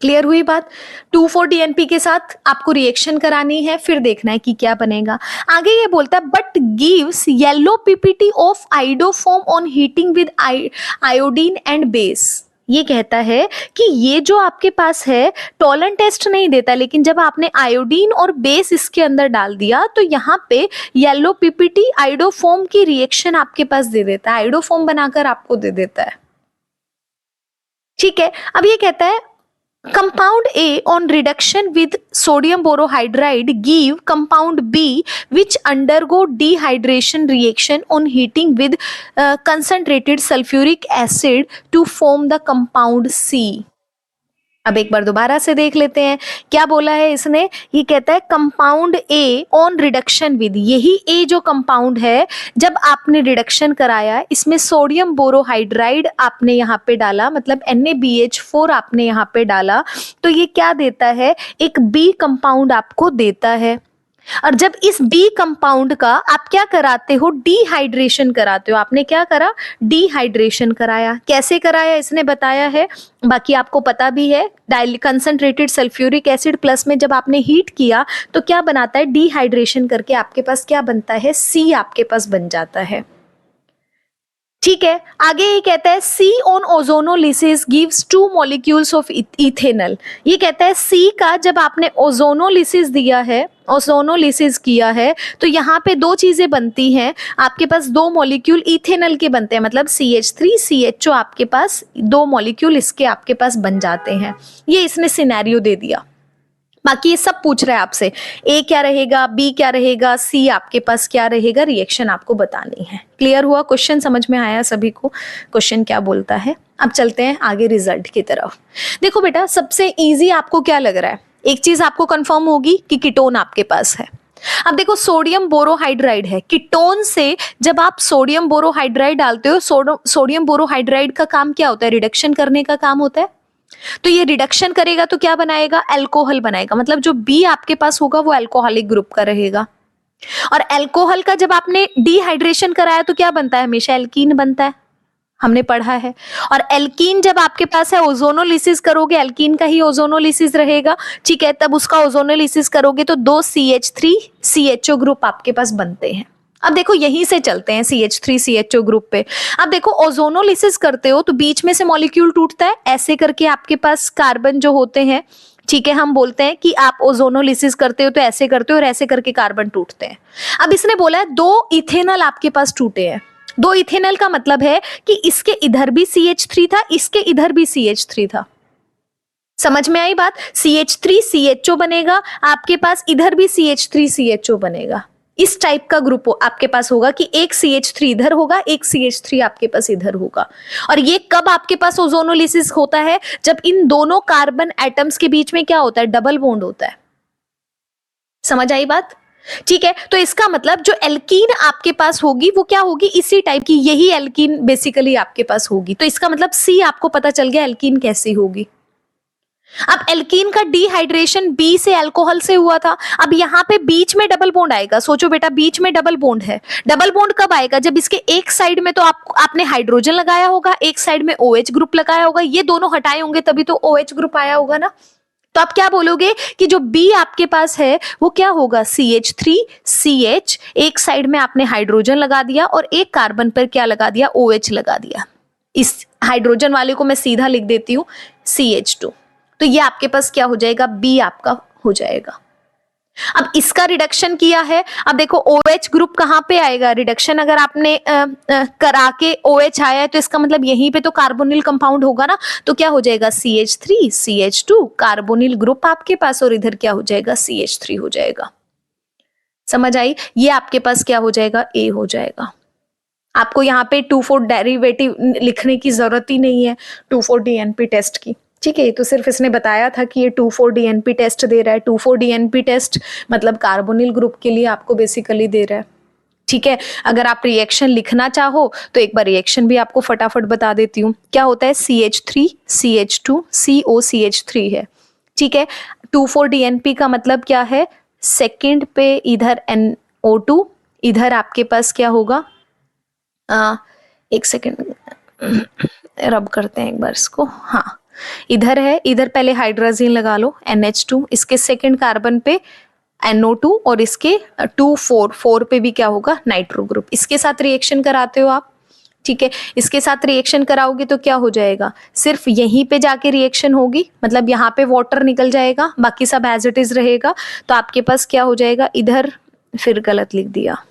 क्लियर हुई बात? 2,4-DNP के साथ आपको रिएक्शन करानी है, फिर देखना है कि क्या बनेगा। आगे ये बोलता है but gives yellow PPT of iodoform on heating with iodine and base. ये कहता है कि ये जो आपके पास है टॉलेंट टेस्ट नहीं देता, लेकिन जब आपने आयोडीन और बेस इसके अंदर डाल दिया तो यहाँ पे येलो पीपीटी आइडोफॉर्म की रिएक्शन आपके पास दे देता है, आइडोफॉर्म बनाकर आपको दे देता है। ठीक है, अब ये कहता है compound A on reduction with sodium borohydride give compound B which undergo dehydration reaction on heating with concentrated sulfuric acid to form the compound C। अब एक बार दोबारा से देख लेते हैं क्या बोला है इसने। ये कहता है compound A on reduction with, यही ए जो कंपाउंड है जब आपने रिडक्शन कराया इसमें सोडियम बोरोहाइड्राइड आपने यहाँ पे डाला, मतलब NaBH4 आपने यहाँ पे डाला, तो ये क्या देता है, एक बी कंपाउंड आपको देता है। और जब इस बी कंपाउंड का आप क्या कराते हो, डिहाइड्रेशन कराते हो। आपने क्या करा, डिहाइड्रेशन कराया। कैसे कराया इसने बताया है, बाकी आपको पता भी है। कंसंट्रेटेड सल्फ्यूरिक एसिड प्लस में जब आपने हीट किया तो क्या बनाता है, डिहाइड्रेशन करके आपके पास क्या बनता है, सी आपके पास बन जाता है। ठीक है, आगे ये कहता है C on ozonolysis gives 2 molecules of ethanol. ये कहता है सी का जब आपने ओजोनोलिसिस दिया है, ओजोनोलिसिस किया है, तो यहाँ पे दो चीजें बनती हैं, आपके पास दो मॉलिक्यूल इथेनॉल के बनते हैं, मतलब CH3 CHO आपके पास दो मॉलिक्यूल इसके आपके पास बन जाते हैं। ये इसने सिनेरियो दे दिया। बाकी ये सब पूछ रहा है आपसे, ए क्या रहेगा, बी क्या रहेगा, सी आपके पास क्या रहेगा, रिएक्शन आपको बतानी है। क्लियर हुआ? क्वेश्चन समझ में आया सभी को, क्वेश्चन क्या बोलता है? अब चलते हैं आगे रिजल्ट की तरफ। देखो बेटा, सबसे इजी आपको क्या लग रहा है? एक चीज आपको कंफर्म होगी कि कीटोन आपके पास है। अब देखो, सोडियम बोरोहाइड्राइड है, कीटोन से जब आप सोडियम बोरोहाइड्राइड डालते हो, सोडियम बोरोहाइड्राइड का काम क्या होता है? रिडक्शन करने का काम होता है। तो ये रिडक्शन करेगा तो क्या बनाएगा? अल्कोहल बनाएगा, मतलब जो बी आपके पास होगा वो अल्कोहलिक ग्रुप का रहेगा। और अल्कोहल का जब आपने डिहाइड्रेशन कराया तो क्या बनता है? हमेशा एल्कीन बनता है, हमने पढ़ा है। और एल्कीन जब आपके पास है, ओजोनोलिसिस करोगे, एल्कीन का ही ओजोनोलिसिस रहेगा, ठीक है। तब उसका ओजोनोलिसिस करोगे तो दो CH3 CHO ग्रुप आपके पास बनते हैं। अब देखो, यहीं से चलते हैं CH3 CHO ग्रुप पे। अब देखो, ओजोनोलिसिस करते हो तो बीच में से मॉलिक्यूल टूटता है, ऐसे करके आपके पास कार्बन जो होते हैं, ठीक है, हम बोलते हैं कि आप ओजोनोलिसिस करते हो तो ऐसे करते हो और ऐसे करके कार्बन टूटते हैं। अब इसने बोला है दो इथेनॉल आपके पास टूटे हैं। दो इथेनॉल का मतलब है कि इसके इधर भी CH3 था, इसके इधर भी CH3 था। समझ में आई बात? CH3 CHO बनेगा आपके पास, इधर भी CH3 CHO बनेगा। इस टाइप का ग्रुप आपके पास होगा कि एक CH3 इधर होगा, एक CH3 आपके पास इधर होगा। और ये कब आपके पास ओजोनोलिसिस होता है? जब इन दोनों कार्बन एटम्स के बीच में क्या होता है? डबल बॉन्ड होता है। समझ आई बात? ठीक है, तो इसका मतलब जो एल्कीन आपके पास होगी वो क्या होगी? इसी टाइप की, यही एल्कीन बेसिकली आपके पास होगी। तो इसका मतलब सी आपको पता चल गया एल्कीन कैसी होगी। अब एल्कीन का डिहाइड्रेशन बी से अल्कोहल से हुआ था, अब यहाँ पे बीच में डबल बॉन्ड आएगा। सोचो बेटा, बीच में डबल बॉन्ड है। डबल बॉन्ड कब आएगा? जब इसके एक साइड में तो आपने हाइड्रोजन लगाया होगा, एक साइड में OH ग्रुप लगाया होगा, ये दोनों हटाए होंगे तभी तो OH ग्रुप आया होगा ना। तो आप क्या बोलोगे कि जो बी आपके पास है वो क्या होगा? CH3 CH, एक साइड में आपने हाइड्रोजन लगा दिया और एक कार्बन पर क्या लगा दिया? OH लगा दिया। इस हाइड्रोजन वाले को मैं सीधा लिख देती हूँ CH2। तो ये आपके पास क्या हो जाएगा? बी आपका हो जाएगा। अब इसका रिडक्शन किया है, अब देखो OH ग्रुप कहाँ पे आएगा? रिडक्शन अगर आपने करा के OH आया है तो इसका मतलब यहीं पे तो कार्बोनिल कंपाउंड होगा ना। तो क्या हो जाएगा? CH3 CH2, कार्बोनिल ग्रुप आपके पास, और इधर क्या हो जाएगा? CH3 हो जाएगा। समझ आई? ये आपके पास क्या हो जाएगा? A हो जाएगा। आपको यहाँ पे 2,4 डेरिवेटिव लिखने की जरूरत ही नहीं है 2,4 DNP टेस्ट की। ठीक है, तो सिर्फ इसने बताया था कि ये 2,4 DNP टेस्ट दे रहा है। 2,4 DNP टेस्ट मतलब कार्बोनिल ग्रुप के लिए आपको बेसिकली दे रहा है। ठीक है, अगर आप रिएक्शन लिखना चाहो तो एक बार रिएक्शन भी आपको फटाफट बता देती हूँ। क्या होता है? CH3 CH2 COCH3 है। ठीक है, 2,4 DNP का मतलब क्या है? सेकेंड पे इधर NO2, इधर आपके पास क्या होगा? एक सेकेंड रब करते हैं एक बार इसको। हाँ, इधर है, इधर पहले हाइड्रोजन लगा लो NH2, इसके सेकंड कार्बन पे NO2 और इसके 2,4 पे भी क्या होगा? Nitro group. इसके साथ रिएक्शन कराते हो आप। ठीक है, इसके साथ रिएक्शन कराओगे तो क्या हो जाएगा? सिर्फ यहीं पे जाके रिएक्शन होगी, मतलब यहाँ पे वाटर निकल जाएगा, बाकी सब एज इट इज रहेगा। तो आपके पास क्या हो जाएगा? इधर फिर गलत लिख दिया,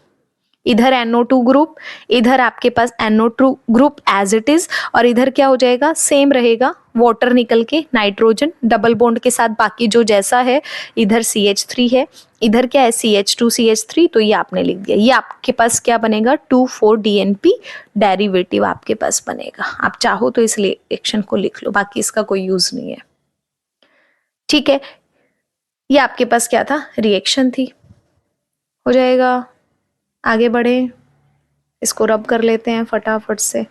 इधर NO2 ग्रुप, इधर आपके पास NO2 group as it is, और इधर क्या हो जाएगा? सेम रहेगा, वाटर निकल के नाइट्रोजन डबल बॉन्ड के साथ बाकी जो जैसा है। इधर CH3 है, इधर क्या है? CH2 CH3। तो ये आपने लिख दिया। ये आपके पास क्या बनेगा? 2,4 DNP डेरिवेटिव आपके पास बनेगा। आप चाहो तो इस रिएक्शन को लिख लो, बाकी इसका कोई यूज नहीं है। ठीक है, ये आपके पास क्या था? रिएक्शन थी। हो जाएगा, आगे बढ़े, इसको रब कर लेते हैं फटाफट से।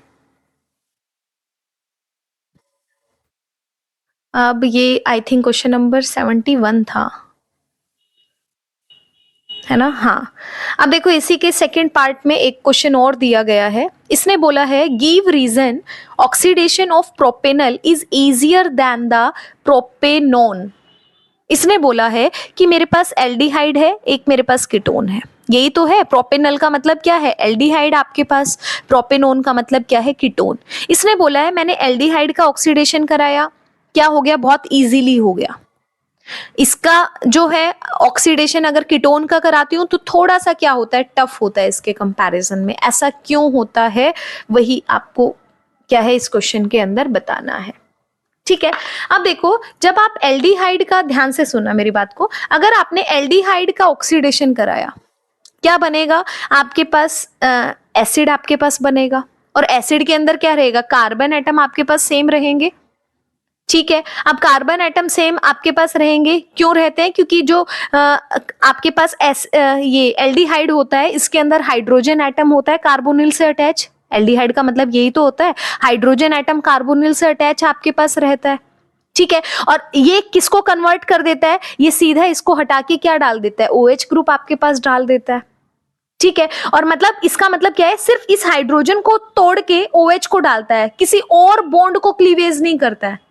अब ये आई थिंक क्वेश्चन नंबर 71 था, है ना? हाँ, अब देखो इसी के सेकंड पार्ट में एक क्वेश्चन और दिया गया है। इसने बोला है give reason oxidation of propanal is easier than the propanone. इसने बोला है कि मेरे पास एल्डिहाइड है, एक मेरे पास कीटोन है। यही तो है। प्रोपेनल का मतलब क्या है? एल्डिहाइड आपके पास। प्रोपेनोन का मतलब क्या है? कीटोन। इसने बोला है मैंने एल्डिहाइड का ऑक्सीडेशन कराया, क्या हो गया? बहुत इजीली हो गया। इसका जो है ऑक्सीडेशन अगर कीटोन का कराती हूं तो थोड़ा सा क्या होता है? टफ होता है इसके कंपैरिजन में। ऐसा क्यों होता है, वही आपको क्या है इस क्वेश्चन के अंदर बताना है। ठीक है, अब देखो, जब आप एल्डिहाइड का, ध्यान से सुनना मेरी बात को, अगर आपने एल्डिहाइड का ऑक्सीडेशन कराया, क्या बनेगा? आपके पास एसिड आपके पास बनेगा, और एसिड के अंदर क्या रहेगा? कार्बन एटम आपके पास सेम रहेंगे। ठीक है, अब कार्बन एटम सेम आपके पास रहेंगे, क्यों रहते हैं? क्योंकि जो आपके पास ये एल्डिहाइड होता है, इसके अंदर हाइड्रोजन एटम होता है कार्बोनिल से अटैच। एल्डिहाइड का मतलब यही तो होता है, हाइड्रोजन एटम कार्बोनिल से अटैच आपके पास रहता है। ठीक है, और ये किसको कन्वर्ट कर देता है? ये सीधा इसको हटा के क्या डाल देता है? OH ग्रुप आपके पास डाल देता है। ठीक है, और मतलब इसका मतलब क्या है? सिर्फ इस हाइड्रोजन को तोड़ के OH को डालता है, किसी और बॉन्ड को क्लीवेज नहीं करता है।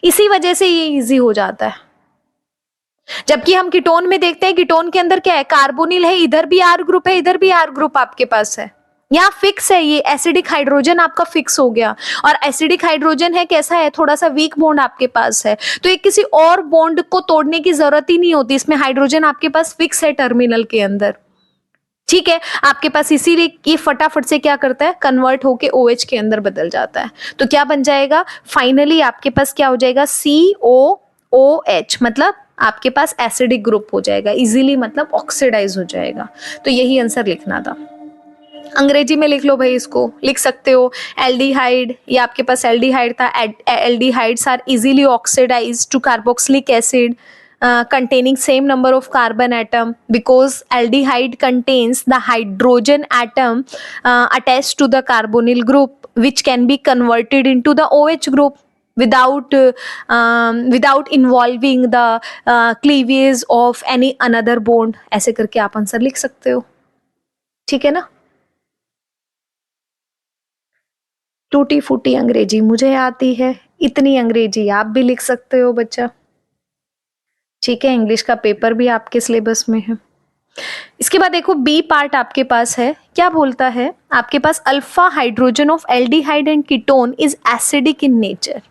इसी वजह से ये इजी हो जाता है। जबकि हम कीटोन में देखते हैं, कीटोन के अंदर क्या है? कार्बोनिल है, इधर भी R ग्रुप है, इधर भी R ग्रुप आपके पास है। यहाँ फिक्स है, ये एसिडिक हाइड्रोजन आपका फिक्स हो गया। और एसिडिक हाइड्रोजन है, कैसा है? थोड़ा सा वीक बॉन्ड आपके पास है, तो ये किसी और बॉन्ड को तोड़ने की जरूरत ही नहीं होती, इसमें हाइड्रोजन आपके पास फिक्स है टर्मिनल के अंदर। ठीक है, आपके पास इसीलिए ये फटाफट से क्या करता है? कन्वर्ट होके OH के अंदर बदल जाता है। तो क्या बन जाएगा? फाइनली आपके पास क्या हो जाएगा? COOH, मतलब आपके पास एसिडिक ग्रुप हो जाएगा इजीली, मतलब ऑक्सीडाइज हो जाएगा। तो यही आंसर लिखना था। अंग्रेजी में लिख लो भाई, इसको लिख सकते हो एल्डिहाइड, ये आपके पास एल्डिहाइड था। Aldehydes are easily oxidised to carboxylic acid containing same number of carbon atom, because aldehyde contains the hydrogen atom attached to the carbonyl group, which can be converted into the OH group without involving the cleavage of any another bond। ऐसे करके आप आंसर लिख सकते हो। ठीक है ना? टूटी फूटी अंग्रेजी मुझे आती है, इतनी अंग्रेजी आप भी लिख सकते हो बच्चा। ठीक है, इंग्लिश का पेपर भी आपके सिलेबस में है। इसके बाद देखो, बी पार्ट आपके पास है, क्या बोलता है? आपके पास alpha hydrogen of aldehyde and ketone is acidic in nature.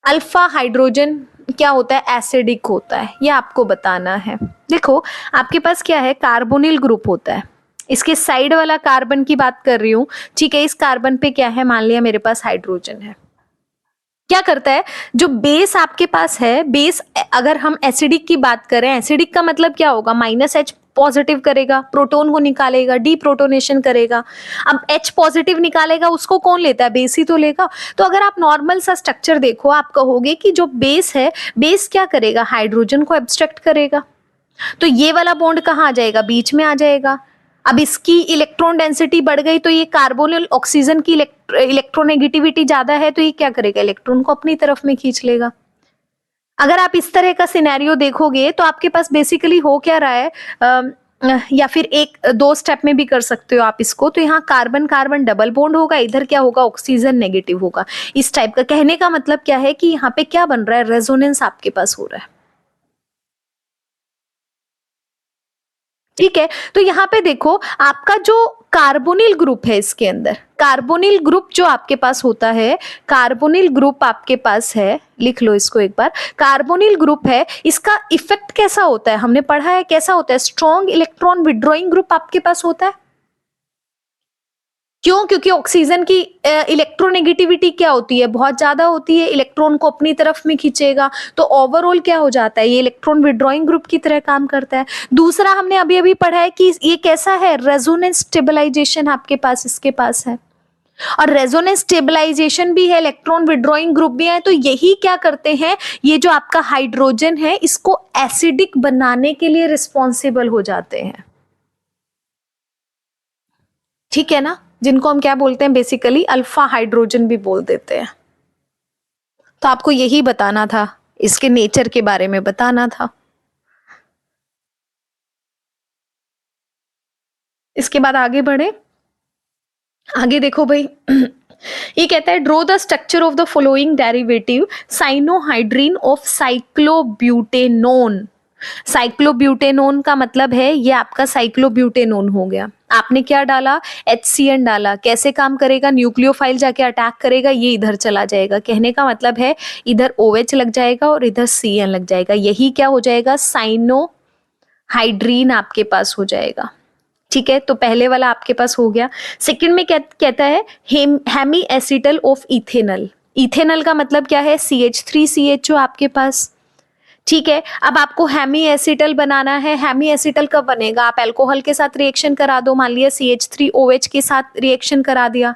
Alpha hydrogen क्या होता है? एसिडिक होता है, ये आपको बताना है। देखो, आपके पास क्या है? कार्बोनिल ग्रुप होता है। इसके साइड वाला कार्बन की बात कर रही हूं। ठीक है, इस कार्बन पे क्या है? मान लिया मेरे पास हाइड्रोजन है। क्या करता है? जो बेस आपके पास है, बेस अगर हम एसिडिक की बात करें, एसिडिक का मतलब क्या होगा? -H पॉजिटिव करेगा, प्रोटोन को निकालेगा, डीप्रोटोनेशन करेगा। अब H पॉजिटिव निकालेगा, उसको कौन लेता है? बेस ही तो लेगा। तो अगर आप नॉर्मल सा स्ट्रक्चर देखो, आप कहोगे कि जो बेस है, बेस क्या करेगा? हाइड्रोजन को एब्स्ट्रैक्ट करेगा। तो ये वाला बॉन्ड कहाँ आ जाएगा? बीच में आ जाएगा। अब इसकी इलेक्ट्रॉन डेंसिटी बढ़ गई, तो ये कार्बोनिल ऑक्सीजन की इलेक्ट्रोनेगेटिविटी ज्यादा है, तो ये क्या करेगा? इलेक्ट्रॉन को अपनी तरफ में खींच लेगा। अगर आप इस तरह का सिनेरियो देखोगे तो आपके पास बेसिकली हो क्या रहा है? या फिर एक दो स्टेप में भी कर सकते हो आप इसको। तो यहाँ कार्बन कार्बन डबल बॉन्ड होगा, इधर क्या होगा? ऑक्सीजन नेगेटिव होगा। इस टाइप का कहने का मतलब क्या है कि यहाँ पे क्या बन रहा है? रेजोनेंस आपके पास हो रहा है। ठीक है, तो यहाँ पे देखो, आपका जो कार्बोनिल ग्रुप है, इसके अंदर कार्बोनिल ग्रुप जो आपके पास होता है, कार्बोनिल ग्रुप आपके पास है, लिख लो इसको एक बार। कार्बोनिल ग्रुप है, इसका इफेक्ट कैसा होता है? हमने पढ़ा है कैसा होता है? स्ट्रॉन्ग इलेक्ट्रॉन विड्रॉइंग ग्रुप आपके पास होता है। क्यों? क्योंकि ऑक्सीजन की इलेक्ट्रोनेगेटिविटी क्या होती है? बहुत ज्यादा होती है, इलेक्ट्रॉन को अपनी तरफ में खींचेगा। तो ओवरऑल क्या हो जाता है? ये इलेक्ट्रॉन विड्रॉइंग ग्रुप की तरह काम करता है। दूसरा, हमने अभी अभी पढ़ा है कि ये कैसा है? रेजोनेंस स्टेबलाइजेशन आपके पास इसके पास है, और रेजोनेंस स्टेबलाइजेशन भी है, इलेक्ट्रॉन विड्रॉइंग ग्रुप भी है। तो यही क्या करते हैं? ये जो आपका हाइड्रोजन है, इसको एसिडिक बनाने के लिए रिस्पॉन्सिबल हो जाते हैं। ठीक है ना? जिनको हम क्या बोलते हैं? बेसिकली अल्फा हाइड्रोजन भी बोल देते हैं। तो आपको यही बताना था, इसके नेचर के बारे में बताना था। इसके बाद आगे बढ़े। आगे देखो भाई, ये कहता है draw the structure of the following derivative cyanohydrin of cyclobutanone cyclobutanone का मतलब है ये आपका साइक्लोब्यूटेनोन हो गया। आपने क्या डाला, HCN डाला, कैसे काम करेगा, न्यूक्लियोफाइल जाके अटैक करेगा, ये इधर चला जाएगा। कहने का मतलब है इधर OH लग जाएगा और इधर CN लग जाएगा, यही क्या हो जाएगा, साइनोहाइड्रीन आपके पास हो जाएगा। ठीक है, तो पहले वाला आपके पास हो गया। सेकंड में कहता है hemi acetal of ethanal. Ethanal का मतलब क्या है, CH3CHO आपके पास। ठीक है, अब आपको हेमी एसिटल बनाना है। हेमी एसिटल कब बनेगा, आप अल्कोहल के साथ रिएक्शन करा दो, मान लिया CH3OH के साथ रिएक्शन करा दिया।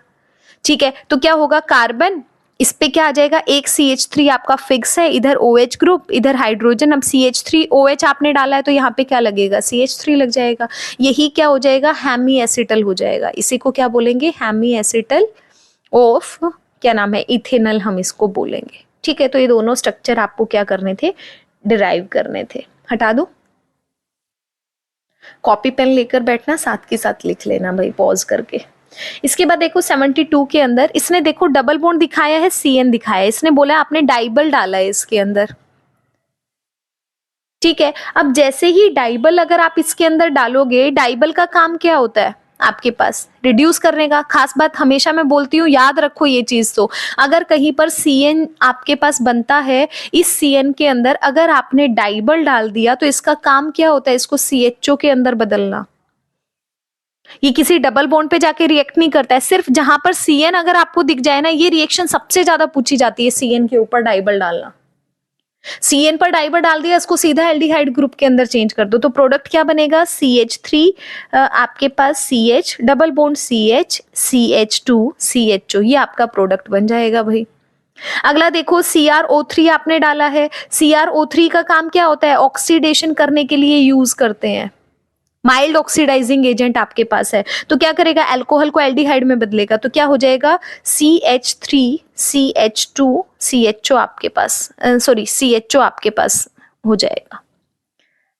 ठीक है, तो क्या होगा, कार्बन, इस पे क्या आ जाएगा, एक CH3 आपका फिक्स है, इधर OH ग्रुप, इधर हाइड्रोजन। अब CH3OH आपने डाला है तो यहाँ पे क्या लगेगा, CH3 लग जाएगा। यही क्या हो जाएगा, हेमी एसिटल हो जाएगा। इसी को क्या बोलेंगे, हेमी एसिटल ऑफ, क्या नाम है, इथेनल हम इसको बोलेंगे। ठीक है, तो ये दोनों स्ट्रक्चर आपको क्या करने थे, डिराइव करने थे। हटा दो, कॉपी पेन लेकर बैठना, साथ के साथ लिख लेना भाई, पॉज करके। इसके बाद देखो 72 के अंदर इसने देखो डबल बॉन्ड दिखाया है, CN दिखाया है, इसने बोला आपने डाइबल डाला है इसके अंदर। ठीक है, अब जैसे ही डाइबल अगर आप इसके अंदर डालोगे, डाइबल का काम क्या होता है आपके पास, रिड्यूस करने का। खास बात हमेशा मैं बोलती हूँ, याद रखो ये चीज। तो अगर कहीं पर CN आपके पास बनता है, इस CN के अंदर अगर आपने डाइबल डाल दिया तो इसका काम क्या होता है, इसको CHO के अंदर बदलना। ये किसी डबल बॉन्ड पे जाके रिएक्ट नहीं करता है, सिर्फ जहां पर CN अगर आपको दिख जाए ना, ये रिएक्शन सबसे ज्यादा पूछी जाती है, CN के ऊपर डाइबल डालना। CN पर डाइबर डाल दिया, इसको सीधा एल्डिहाइड ग्रुप के अंदर चेंज कर दो, तो प्रोडक्ट क्या बनेगा, CH3 आपके पास CH double bond CH CH2 CHO, ये आपका प्रोडक्ट बन जाएगा भाई। अगला देखो CrO3 आपने डाला है। CrO3 का काम क्या होता है, ऑक्सीडेशन करने के लिए यूज करते हैं, माइल्ड ऑक्सीडाइजिंग एजेंट आपके पास है। तो क्या करेगा, अल्कोहल को एल्डिहाइड में बदलेगा, तो क्या हो जाएगा, CH3 CH2 CHO आपके पास, सॉरी CHO आपके पास हो जाएगा।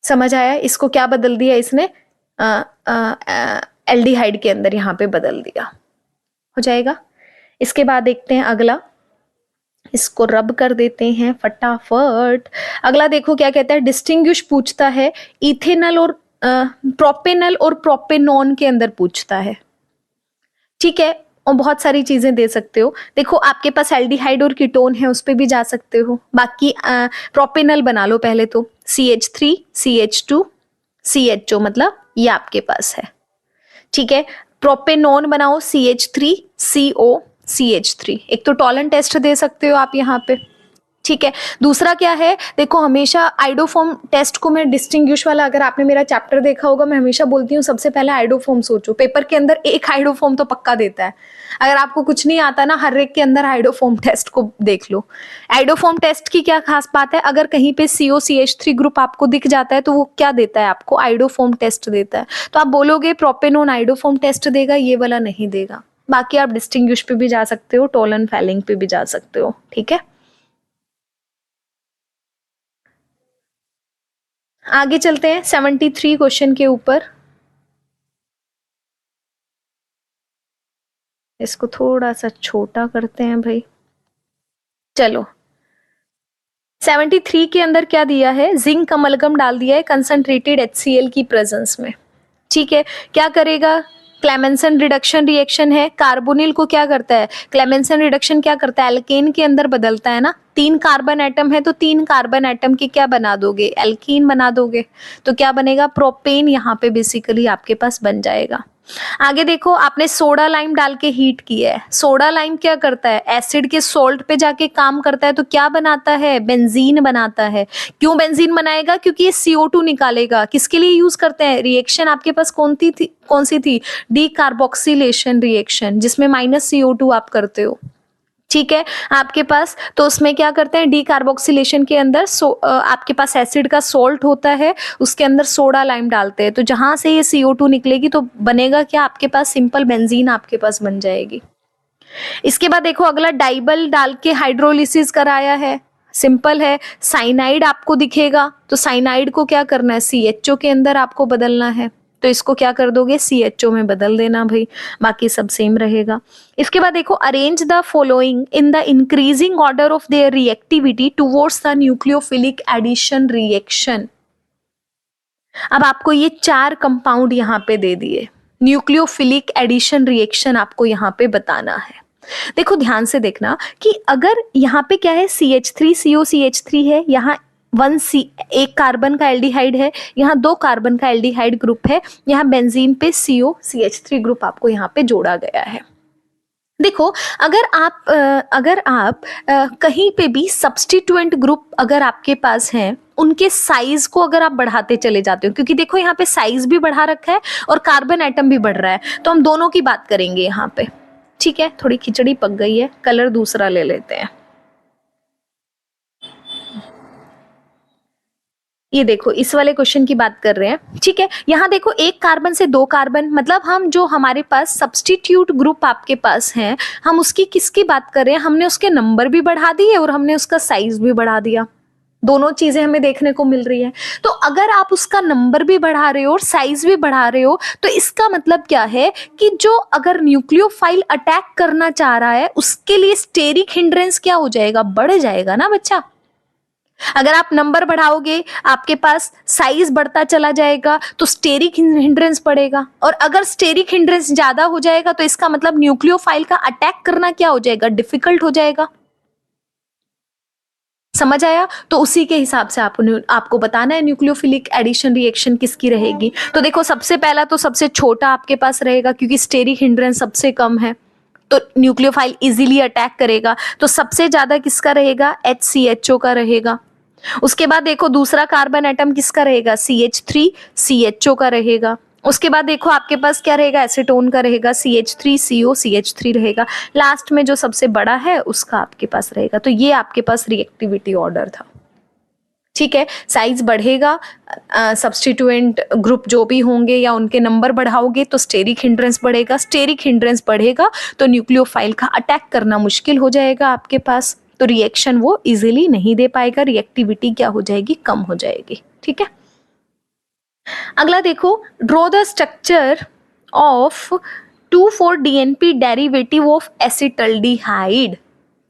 समझ आया, इसको क्या बदल दिया इसने, एल्डिहाइड के अंदर यहाँ पे बदल दिया, हो जाएगा। इसके बाद देखते हैं अगला, इसको रब कर देते हैं फटाफट। अगला देखो क्या कहता है, डिस्टिंग्विश पूछता है, इथेनल और प्रोपेनल और प्रोपेनॉन के अंदर पूछता है। ठीक है, और बहुत सारी चीजें दे सकते हो। देखो आपके पास एल्डिहाइड और कीटोन है, उस पे भी जा सकते हो। बाकी प्रोपेनल बना लो पहले तो, CH3 CH2 CHO, मतलब ये आपके पास है। ठीक है, प्रोपेनॉन बनाओ, CH3 CO CH3। एक तो टॉलन टेस्ट दे सकते हो आप यहाँ पे। ठीक है, दूसरा क्या है, देखो हमेशा आइडोफॉर्म टेस्ट को मैं डिस्टिंग्विश वाला, अगर आपने मेरा चैप्टर देखा होगा, मैं हमेशा बोलती हूँ सबसे पहले आइडोफॉर्म सोचो। पेपर के अंदर एक आइडोफॉर्म तो पक्का देता है, अगर आपको कुछ नहीं आता ना, हर एक के अंदर आइडोफॉर्म टेस्ट को देख लो। आइडोफॉर्म टेस्ट की क्या खास बात है, अगर कहीं पे COCH3 ग्रुप आपको दिख जाता है तो वो क्या देता है आपको, आइडोफॉर्म टेस्ट देता है। तो आप बोलोगे प्रोपेनोन आइडोफॉर्म टेस्ट देगा, ये वाला नहीं देगा। बाकी आप डिस्टिंग्विश पे भी जा सकते हो, टोलन फैलिंग पे भी जा सकते हो। ठीक है, आगे चलते हैं 73 क्वेश्चन के ऊपर। इसको थोड़ा सा छोटा करते हैं भाई। चलो 73 के अंदर क्या दिया है, जिंक अमलगम डाल दिया है कंसंट्रेटेड HCl की प्रेजेंस में। ठीक है, क्या करेगा, क्लेमेंसन रिडक्शन रिएक्शन है। कार्बोनिल को क्या करता है, क्लेमेंसन रिडक्शन क्या करता है, एल्केन के अंदर बदलता है ना। 3 कार्बन एटम है तो 3 कार्बन एटम की क्या बना दोगे, एल्कीन बना दोगे। तो क्या बनेगा, प्रोपेन यहाँ पे बेसिकली आपके पास बन जाएगा। आगे देखो, आपने सोडा लाइम डाल के हीट किया है। सोडा लाइम क्या करता है, एसिड के सोल्ट पे जाके काम करता है, तो क्या बनाता है, बेंजीन बनाता है। क्यों बेंजीन बनाएगा, क्योंकि ये CO2 निकालेगा। किसके लिए यूज करते हैं, रिएक्शन आपके पास कौन सी थी, डीकार्बोक्सिलेशन रिएक्शन, जिसमें -CO2 आप करते हो। ठीक है, आपके पास तो उसमें क्या करते हैं, डीकार्बोक्सिलेशन के अंदर आपके पास एसिड का सोल्ट होता है, उसके अंदर सोडा लाइम डालते हैं, तो जहां से ये CO2 निकलेगी तो बनेगा क्या, आपके पास सिंपल बेंजीन आपके पास बन जाएगी। इसके बाद देखो अगला, डाइबल डाल के हाइड्रोलिसिस कराया है, सिंपल है। साइनाइड आपको दिखेगा, तो साइनाइड को क्या करना है, CHO के अंदर आपको बदलना है, तो इसको क्या कर दोगे, CHO में बदल देना भाई, बाकी सब सेम रहेगा। इसके बाद देखो, arrange the following in the increasing order of their reactivity towards the nucleophilic addition reaction. अब आपको ये 4 कंपाउंड यहाँ पे दे दिए, न्यूक्लियोफिलिक एडिशन रिएक्शन आपको यहाँ पे बताना है। देखो ध्यान से देखना कि अगर यहाँ पे क्या है, CH3COCH3 है, यहाँ एक कार्बन का एल्डिहाइड है, यहाँ 2 कार्बन का एल्डिहाइड ग्रुप है, यहाँ बेंजीन पे COCH3 ग्रुप आपको यहाँ पे जोड़ा गया है। देखो अगर आप कहीं पे भी सब्स्टिट्यूएंट ग्रुप अगर आपके पास हैं, उनके साइज को अगर आप बढ़ाते चले जाते हो, क्योंकि देखो यहाँ पे साइज भी बढ़ा रखा है और कार्बन एटम भी बढ़ रहा है, तो हम दोनों की बात करेंगे यहाँ पे। ठीक है, थोड़ी खिचड़ी पक गई है, कलर दूसरा ले लेते हैं। ये देखो इस वाले क्वेश्चन की बात कर रहे हैं। ठीक है, यहाँ देखो एक कार्बन से 2 कार्बन, मतलब हम जो हमारे पास सब्स्टिट्यूट ग्रुप आपके पास हैं, हम उसकी किसकी बात कर रहे हैं, हमने उसके नंबर भी बढ़ा दिए और हमने उसका साइज भी बढ़ा दिया। दोनों चीजें हमें देखने को मिल रही है। तो अगर आप उसका नंबर भी बढ़ा रहे हो और साइज भी बढ़ा रहे हो, तो इसका मतलब क्या है कि जो अगर न्यूक्लियोफाइल अटैक करना चाह रहा है, उसके लिए स्टेरिक हिंड्रेंस क्या हो जाएगा, बढ़ जाएगा ना बच्चा। अगर आप नंबर बढ़ाओगे, आपके पास साइज बढ़ता चला जाएगा, तो स्टेरिक हिंड्रेंस बढ़ेगा, और अगर स्टेरिक हिंड्रेंस ज्यादा हो जाएगा तो इसका मतलब न्यूक्लियोफाइल का अटैक करना क्या हो जाएगा, डिफिकल्ट हो जाएगा। समझ आया? तो उसी के हिसाब से आपको बताना है न्यूक्लियोफिलिक एडिशन रिएक्शन किसकी रहेगी। तो देखो सबसे पहला तो सबसे छोटा आपके पास रहेगा, क्योंकि स्टेरिक हिंड्रेंस सबसे कम है, तो न्यूक्लियोफाइल इजीली अटैक करेगा। तो सबसे ज्यादा किसका रहेगा, HCHO का रहेगा। उसके बाद देखो दूसरा कार्बन एटम किसका रहेगा, CH3CHO का रहेगा। उसके बाद देखो आपके पास क्या रहेगा, एसीटोन का रहेगा, CH3COCH3 रहेगा। लास्ट में जो सबसे बड़ा है उसका आपके पास रहेगा। तो ये आपके पास रिएक्टिविटी ऑर्डर था। ठीक है, साइज बढ़ेगा, सब्स्टिट्यूएंट ग्रुप जो भी होंगे या उनके नंबर बढ़ाओगे तो स्टेरिक हिंड्रेंस बढ़ेगा, स्टेरिक हिंड्रेंस बढ़ेगा तो न्यूक्लियोफाइल का अटैक करना मुश्किल हो जाएगा आपके पास, तो रिएक्शन वो इजीली नहीं दे पाएगा, रिएक्टिविटी क्या हो जाएगी, कम हो जाएगी। ठीक है, अगला देखो, draw the structure of 2,4-DNP derivative of acetaldehyde.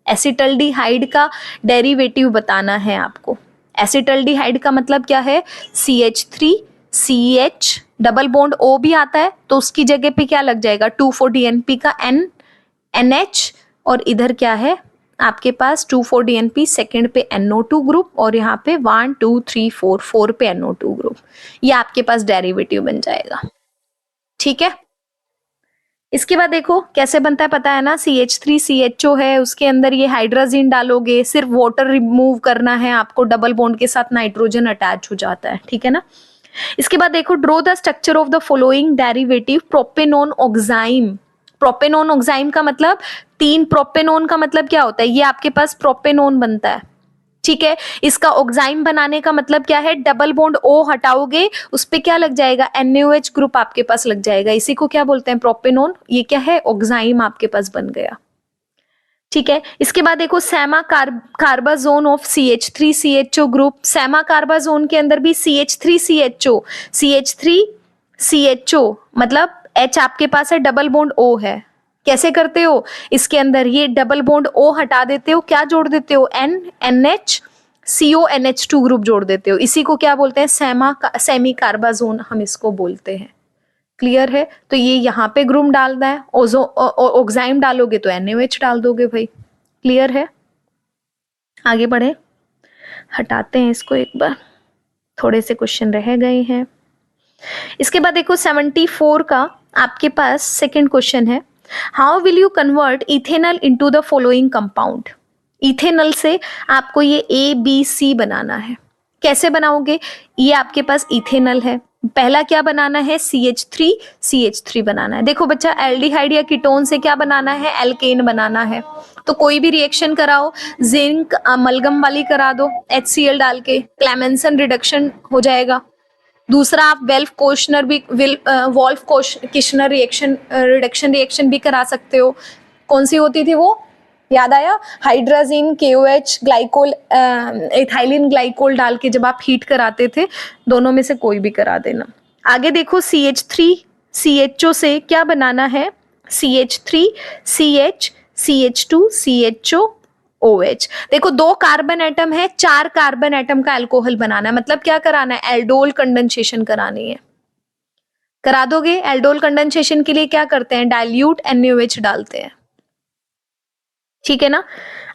Acetaldehyde का डेरिवेटिव बताना है आपको। एसिटल्डिहाइड का मतलब क्या है, CH3CH डबल बॉन्ड O भी आता है, तो उसकी जगह पे क्या लग जाएगा, 2,4-DNP का NH, और इधर क्या है आपके पास 2,4-DNP, सेकंड पे NO2 ग्रुप, और यहाँ पे 1 2 3 4 पे NO2 ग्रुप। ये आपके पास डेरिवेटिव बन जाएगा। ठीक है, इसके बाद देखो कैसे बनता है, पता है ना, CH3CHO है, उसके अंदर ये हाइड्रोजन डालोगे, सिर्फ वाटर रिमूव करना है आपको, डबल बॉन्ड के साथ नाइट्रोजन अटैच हो जाता है। ठीक है ना, इसके बाद देखो, draw the structure of the following derivative propanone oxime. Propanone oxime का मतलब 3 प्रोपेनोन का मतलब क्या होता है, ये आपके पास प्रोपेनोन बनता है। ठीक है, इसका ऑक्साइम बनाने का मतलब क्या है, डबल बॉन्ड O हटाओगे, उस पे क्या लग जाएगा, NaOH ग्रुप आपके पास लग जाएगा, इसी को क्या बोलते हैं, प्रोपेनोन। ये क्या है, ऑक्साइम आपके पास बन गया। ठीक है, इसके बाद देखो, सेमा कार्बाजोन ऑफ CH3CHO ग्रुप। सेमा कार्बाजोन के अंदर भी CH3CHO, CH3CHO मतलब H आपके पास है, डबल बॉन्ड O है। कैसे करते हो, इसके अंदर ये डबल बॉन्ड O हटा देते हो, क्या जोड़ देते हो, NH CONH2 ग्रुप जोड़ देते हो, इसी को क्या बोलते हैं, सेमी कार्बाजोन हम इसको बोलते हैं। क्लियर है? तो ये यहाँ पे ग्रुप डालना है, ऑक्साइम डालोगे तो NaOH डाल दोगे भाई। क्लियर है? आगे बढ़े, हटाते हैं इसको एक बार, थोड़े से क्वेश्चन रह गए हैं। इसके बाद देखो 74 का आपके पास सेकंड क्वेश्चन है, how will you convert ethanol into the following compound. Ethanol से आपको ये ABC बनाना है। कैसे बनाओगे, ये आपके पास इथेनॉल है, पहला क्या बनाना है, CH3CH3 बनाना है। देखो बच्चा, एल्डिहाइड या कीटोन से क्या बनाना है, एल्केन बनाना है। तो कोई भी रिएक्शन कराओ, जिंक अमलगम वाली करा दो, HCl डाल के, क्लेमेंसन रिडक्शन हो जाएगा। दूसरा आप वॉल्फ किशनर रिडक्शन रिएक्शन भी करा सकते हो। कौन सी होती थी वो, याद आया, hydrazine KOH glycol ethylene glycol डाल के जब आप हीट कराते थे, दोनों में से कोई भी करा देना। आगे देखो, CH3CHO से क्या बनाना है, CH3CH CH2CHO OH। देखो 2 कार्बन एटम है, 4 कार्बन एटम का अल्कोहल बनाना है, मतलब क्या कराना है, एल्डोल कंडेंसेशन करानी है। करा दोगे? एल्डोल कंडेंसेशन के लिए क्या करते हैं, डाइल्यूट NaOH डालते हैं, ठीक है ना।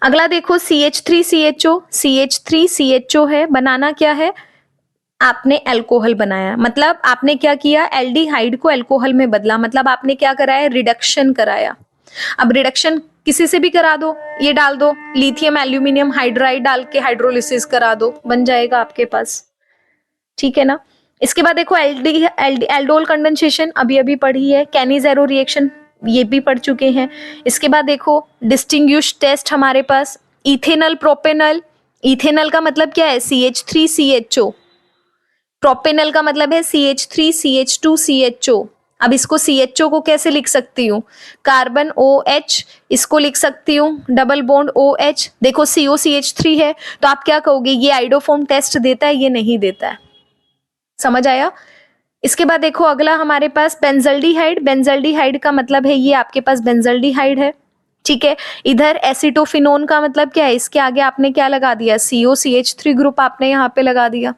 अगला देखो CH3CHO, CH3CHO है, बनाना क्या है, आपने अल्कोहल बनाया, मतलब आपने क्या किया, एल्डिहाइड को अल्कोहल में बदला, मतलब आपने क्या कराया, रिडक्शन कराया। अब रिडक्शन किसी से भी करा दो, ये डाल दो लिथियम एल्यूमिनियम हाइड्राइड डाल के हाइड्रोलिसिस करा दो, बन जाएगा आपके पास, ठीक है ना। इसके बाद देखो एल्डोल कंडेंसेशन अभी अभी पढ़ी है, कैनी-ज़ेरो रिएक्शन ये भी पढ़ चुके हैं। इसके बाद देखो डिस्टिंग्विश टेस्ट हमारे पास, इथेनल प्रोपेनल, इथेनल का मतलब क्या है, CH3CHO, प्रोपेनल का मतलब है CH3CH2CHO। अब इसको CHO को कैसे लिख सकती हूँ, कार्बन OH, इसको लिख सकती हूँ डबल बॉन्ड OH। देखो COCH3 है, तो आप क्या कहोगे, ये आइडोफॉर्म टेस्ट देता है, ये नहीं देता है, समझ आया। इसके बाद देखो अगला हमारे पास बेंजल्डिहाइड, बेंजल्डिहाइड का मतलब है ये आपके पास बेंजल्डिहाइड है, ठीक है। इधर एसीटोफिनोन का मतलब क्या है, इसके आगे आपने क्या लगा दिया, COCH3 ग्रुप आपने यहाँ पे लगा दिया,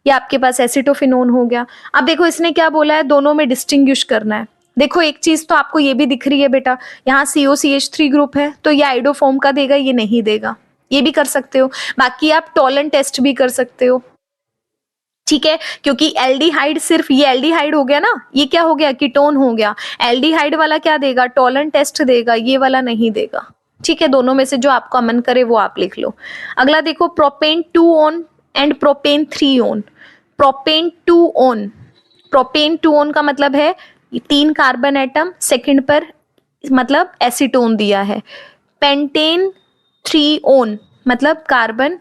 ये आपके पास एसीटोफिनोन हो गया। अब देखो इसने क्या बोला है, दोनों में डिस्टिंग्विश करना है। देखो एक चीज तो आपको ये भी दिख रही है बेटा, यहाँ COCH3 ग्रुप है, तो ये आइडोफॉर्म का देगा, ये नहीं देगा, ये भी कर सकते हो। बाकी आप टॉलन टेस्ट भी कर सकते हो, ठीक है, क्योंकि एल्डिहाइड सिर्फ ये एल्डिहाइड हो गया ना, ये क्या हो गया, कीटोन हो गया। एल्डिहाइड वाला क्या देगा, टॉलन टेस्ट देगा, ये वाला नहीं देगा, ठीक है। दोनों में से जो आपका मन करे वो आप लिख लो। अगला देखो propane 2 on and propane 3 on, propane 2 on, propane 2 on का मतलब है 3 कार्बन एटम, सेकंड पर मतलब एसीटोन दिया है। पेंटेन 3 ऑन मतलब कार्बन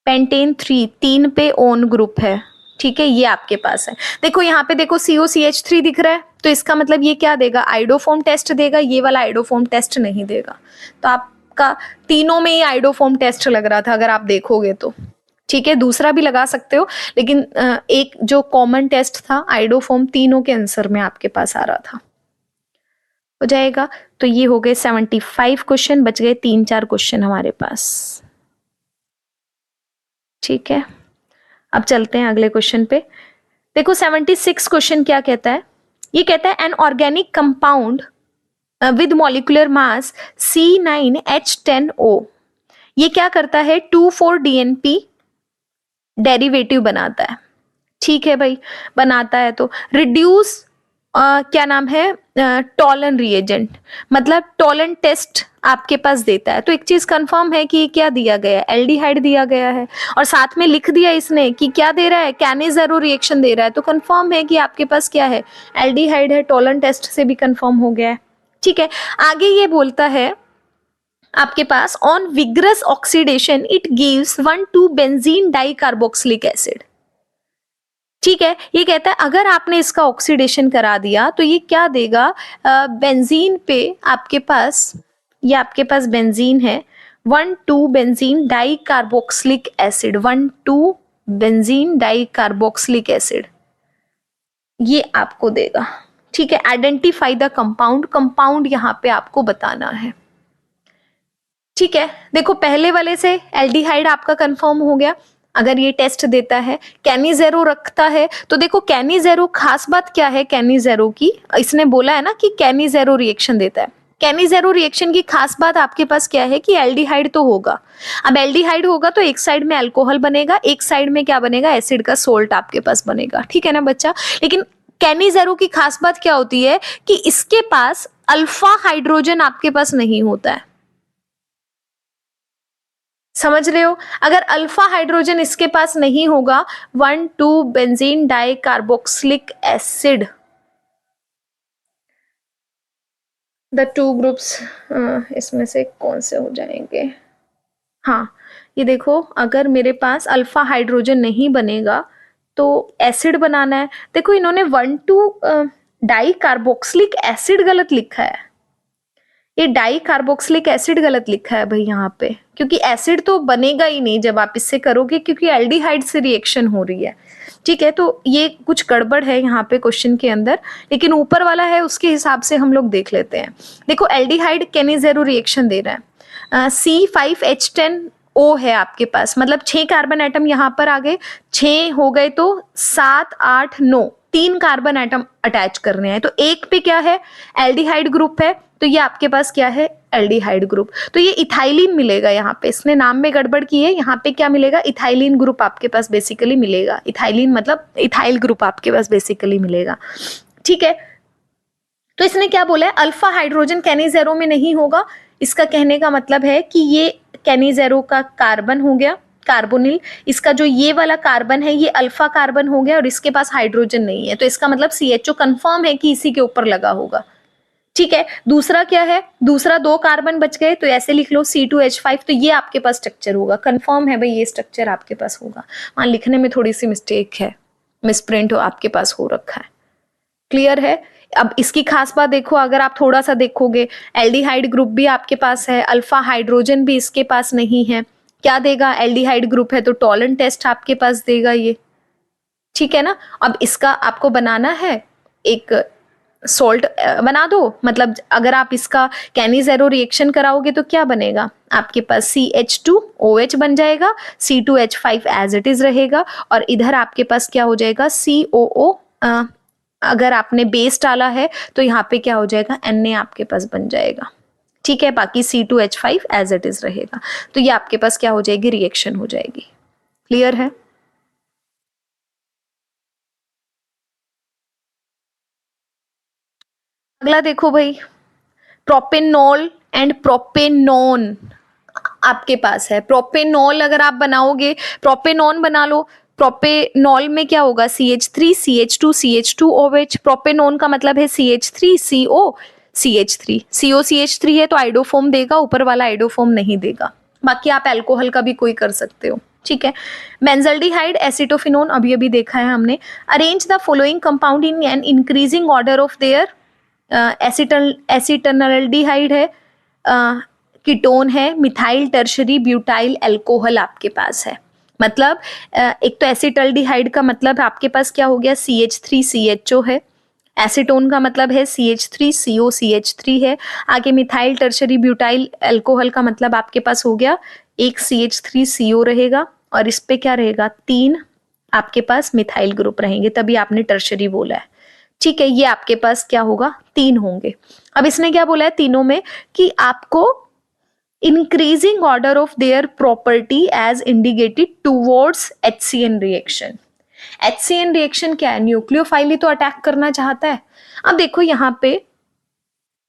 पेंटेन 3 पे ओन ग्रुप है, ठीक है, ये आपके पास है। देखो यहाँ पे देखो COCH3 दिख रहा है, तो इसका मतलब ये क्या देगा, आइडोफॉर्म टेस्ट देगा, ये वाला आइडोफॉर्म टेस्ट नहीं देगा। तो आपका तीनों में ही आइडोफॉर्म टेस्ट लग रहा था अगर आप देखोगे तो, ठीक है। दूसरा भी लगा सकते हो, लेकिन एक जो कॉमन टेस्ट था आइडोफॉर्म, तीनों के आंसर में आपके पास आ रहा था, हो जाएगा। तो ये हो गए 75 क्वेश्चन, बच गए 3-4 क्वेश्चन हमारे पास, ठीक है। अब चलते हैं अगले क्वेश्चन पे। देखो 76 क्वेश्चन क्या कहता है, ये कहता है an organic compound with molecular mass C9H10O, ये क्या करता है, 2,4-DNP डेरिवेटिव बनाता है, ठीक है भाई, बनाता है। तो रिड्यूस क्या नाम है, टॉलन रिएजेंट, मतलब टॉलन टेस्ट आपके पास देता है। तो एक चीज कंफर्म है कि क्या दिया गया है, एल्डिहाइड दिया गया है, और साथ में लिख दिया इसने कि क्या दे रहा है, कैनी-ज़ेरो रिएक्शन दे रहा है, तो कंफर्म है कि आपके पास क्या है, एल्डिहाइड है, टॉलन टेस्ट से भी कंफर्म हो गया है, ठीक है। आगे ये बोलता है आपके पास on vigorous oxidation it gives one two benzene dicarboxylic acid, ठीक है। ये कहता है अगर आपने इसका ऑक्सीडेशन करा दिया तो ये क्या देगा, बेंजीन पे आपके पास, ये आपके पास बेंजीन है, 1,2-बेंजीन डाइकार्बोक्सिलिक एसिड, 1,2-बेंजीन डाइकार्बोक्सिलिक एसिड, ये आपको देगा, ठीक है। आइडेंटिफाई द कंपाउंड, कंपाउंड यहाँ पे आपको बताना है, ठीक है। देखो पहले वाले से एल्डिहाइड आपका कंफर्म हो गया, अगर ये टेस्ट देता है, कैनी-ज़ेरो रखता है, तो देखो कैनी-ज़ेरो खास बात क्या है, कैनी-ज़ेरो की इसने बोला है ना कि कैनी-ज़ेरो रिएक्शन देता है। कैनी-ज़ेरो रिएक्शन की खास बात आपके पास क्या है कि एल्डिहाइड तो होगा। अब एल्डिहाइड होगा तो एक साइड में अल्कोहल बनेगा, एक साइड में क्या बनेगा, एसिड का सोल्ट आपके पास बनेगा, ठीक है ना बच्चा। लेकिन कैनी-ज़ेरो की खास बात क्या होती है कि इसके पास अल्फा हाइड्रोजन आपके पास नहीं होता है, समझ रहे हो। अगर अल्फा हाइड्रोजन इसके पास नहीं होगा, 1,2-बेंजीन डाइकार्बोक्सिलिक एसिड, द 2 ग्रुप्स, इसमें से कौन से हो जाएंगे, हाँ ये देखो अगर मेरे पास अल्फा हाइड्रोजन नहीं बनेगा तो एसिड बनाना है। देखो इन्होंने 1,2-डाइकार्बोक्सिलिक एसिड गलत लिखा है, ये डाई कार्बोक्सिलिक एसिड गलत लिखा है भाई यहाँ पे, क्योंकि एसिड तो बनेगा ही नहीं जब आप इससे करोगे, क्योंकि एल्डिहाइड से रिएक्शन हो रही है, ठीक है। तो ये कुछ गड़बड़ है यहाँ पे क्वेश्चन के अंदर, लेकिन ऊपर वाला है उसके हिसाब से हम लोग देख लेते हैं। देखो एल्डिहाइड कैनी-ज़ेरो रिएक्शन दे रहा है, C5H10O है आपके पास, मतलब 6 कार्बन एटम यहाँ पर आ गए, 6 हो गए तो 7 8 9, 3 कार्बन एटम अटैच करने हैं। तो एक पे क्या है, एल्डिहाइड ग्रुप है, तो ये आपके पास क्या है, एल्डिहाइड ग्रुप। तो ये इथाइलिन मिलेगा यहाँ पे, इसने नाम में गड़बड़ की है, यहाँ पे क्या मिलेगा, इथाइलिन ग्रुप आपके पास बेसिकली मिलेगा। इथाइलिन मतलब इथाइल ग्रुप आपके पास बेसिकली मिलेगा, ठीक है। तो इसने क्या बोला है, अल्फा हाइड्रोजन कैनिजेरो में नहीं होगा। इसका कहने का मतलब है कि ये कैनिजेरो का कार्बन हो गया, कार्बोनिल, इसका जो ये वाला कार्बन है ये अल्फा कार्बन हो गया और इसके पास हाइड्रोजन नहीं है, तो इसका मतलब CHO कंफर्म है कि इसी के ऊपर लगा होगा, ठीक है। दूसरा क्या है, दूसरा 2 कार्बन बच गए, तो ऐसे लिख लो C2H5, तो ये आपके पास स्ट्रक्चर होगा, कंफर्म है भाई ये स्ट्रक्चर आपके पास होगा। वहां लिखने में थोड़ी सी मिस्टेक है, मिसप्रिंट हो आपके पास हो रखा है, क्लियर है। अब इसकी खास बात देखो, अगर आप थोड़ा सा देखोगे, एल्डिहाइड ग्रुप भी आपके पास है, अल्फा हाइड्रोजन भी इसके पास नहीं है, क्या देगा, एल्डिहाइड ग्रुप है तो टॉलन टेस्ट आपके पास देगा ये, ठीक है ना। अब इसका आपको बनाना है एक सोल्ट बना दो, मतलब अगर आप इसका कैनिजेरो रिएक्शन कराओगे तो क्या बनेगा आपके पास, CH2OH बन जाएगा, C2H5 एज इट इज रहेगा, और इधर आपके पास क्या हो जाएगा, COO, अगर आपने बेस डाला है तो यहाँ पे क्या हो जाएगा, Na आपके पास बन जाएगा, ठीक है। बाकी C2H5 एज इट इज रहेगा, तो ये आपके पास क्या हो जाएगी, रिएक्शन हो जाएगी, क्लियर है। अगला देखो भाई, प्रोपेनॉल एंड प्रोपेनॉन आपके पास है। प्रोपेनॉल अगर आप बनाओगे, प्रोपेनॉन बना लो, प्रोपेनॉल में क्या होगा, CH3 CH2 CH2OH, प्रोपेनॉन का मतलब है CH3 CO CH3, CO CH3 है तो आइडोफोम देगा, ऊपर वाला आइडोफोम नहीं देगा। बाकी आप अल्कोहल का भी कोई कर सकते हो, ठीक है। बेंजल्डिहाइड, एसिटोफिनोन अभी अभी देखा है हमने। Arrange the following compound in an increasing order of their, acetaldehyde है, कीटोन है, मिथाइल टर्शरी ब्यूटाइल अल्कोहल आपके पास है। मतलब एक तो एसिटल्डिहाइड का मतलब आपके पास क्या हो गया, CH3CHO है, एसीटोन का मतलब है CH3CO CH3 है, आगे मिथाइल टर्शरी ब्यूटाइल अल्कोहल का मतलब आपके पास हो गया एक CH3CO रहेगा, और इस पे क्या रहेगा, 3 आपके पास मिथाइल ग्रुप रहेंगे, तभी आपने टर्शरी बोला है, ठीक है। ये आपके पास क्या होगा, 3 होंगे। अब इसने क्या बोला है तीनों में, कि आपको increasing order of their property as indicated towards HCN reaction। HCN reaction क्या है, न्यूक्लियोफाइल ही तो अटैक करना चाहता है। अब देखो यहाँ पे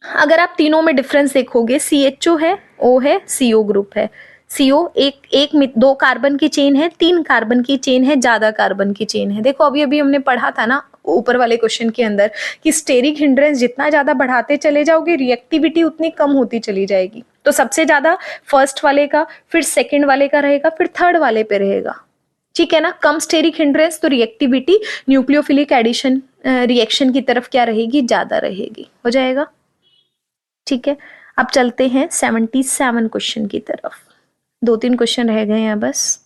अगर आप तीनों में डिफरेंस देखोगे, CHO है, O है, CO ग्रुप है। CO एक 2 कार्बन की चेन है, 3 कार्बन की चेन है, ज्यादा कार्बन की चेन है। देखो अभी अभी हमने पढ़ा था ना ऊपर वाले क्वेश्चन के अंदर कि स्टेरिक हिंड्रेंस जितना ज्यादा बढ़ाते चले जाओगे, रिएक्टिविटी उतनी कम होती चली जाएगी। तो सबसे ज्यादा फर्स्ट वाले का, फिर सेकंड वाले का रहेगा, फिर थर्ड वाले पे रहेगा, ठीक है ना। कम स्टेरिक हिंड्रेंस तो रिएक्टिविटी न्यूक्लियोफिलिक एडिशन रिएक्शन की तरफ क्या रहेगी, ज्यादा रहेगी, हो जाएगा, ठीक है। अब चलते हैं 77 क्वेश्चन की तरफ, 2-3 क्वेश्चन रह गए हैं बस।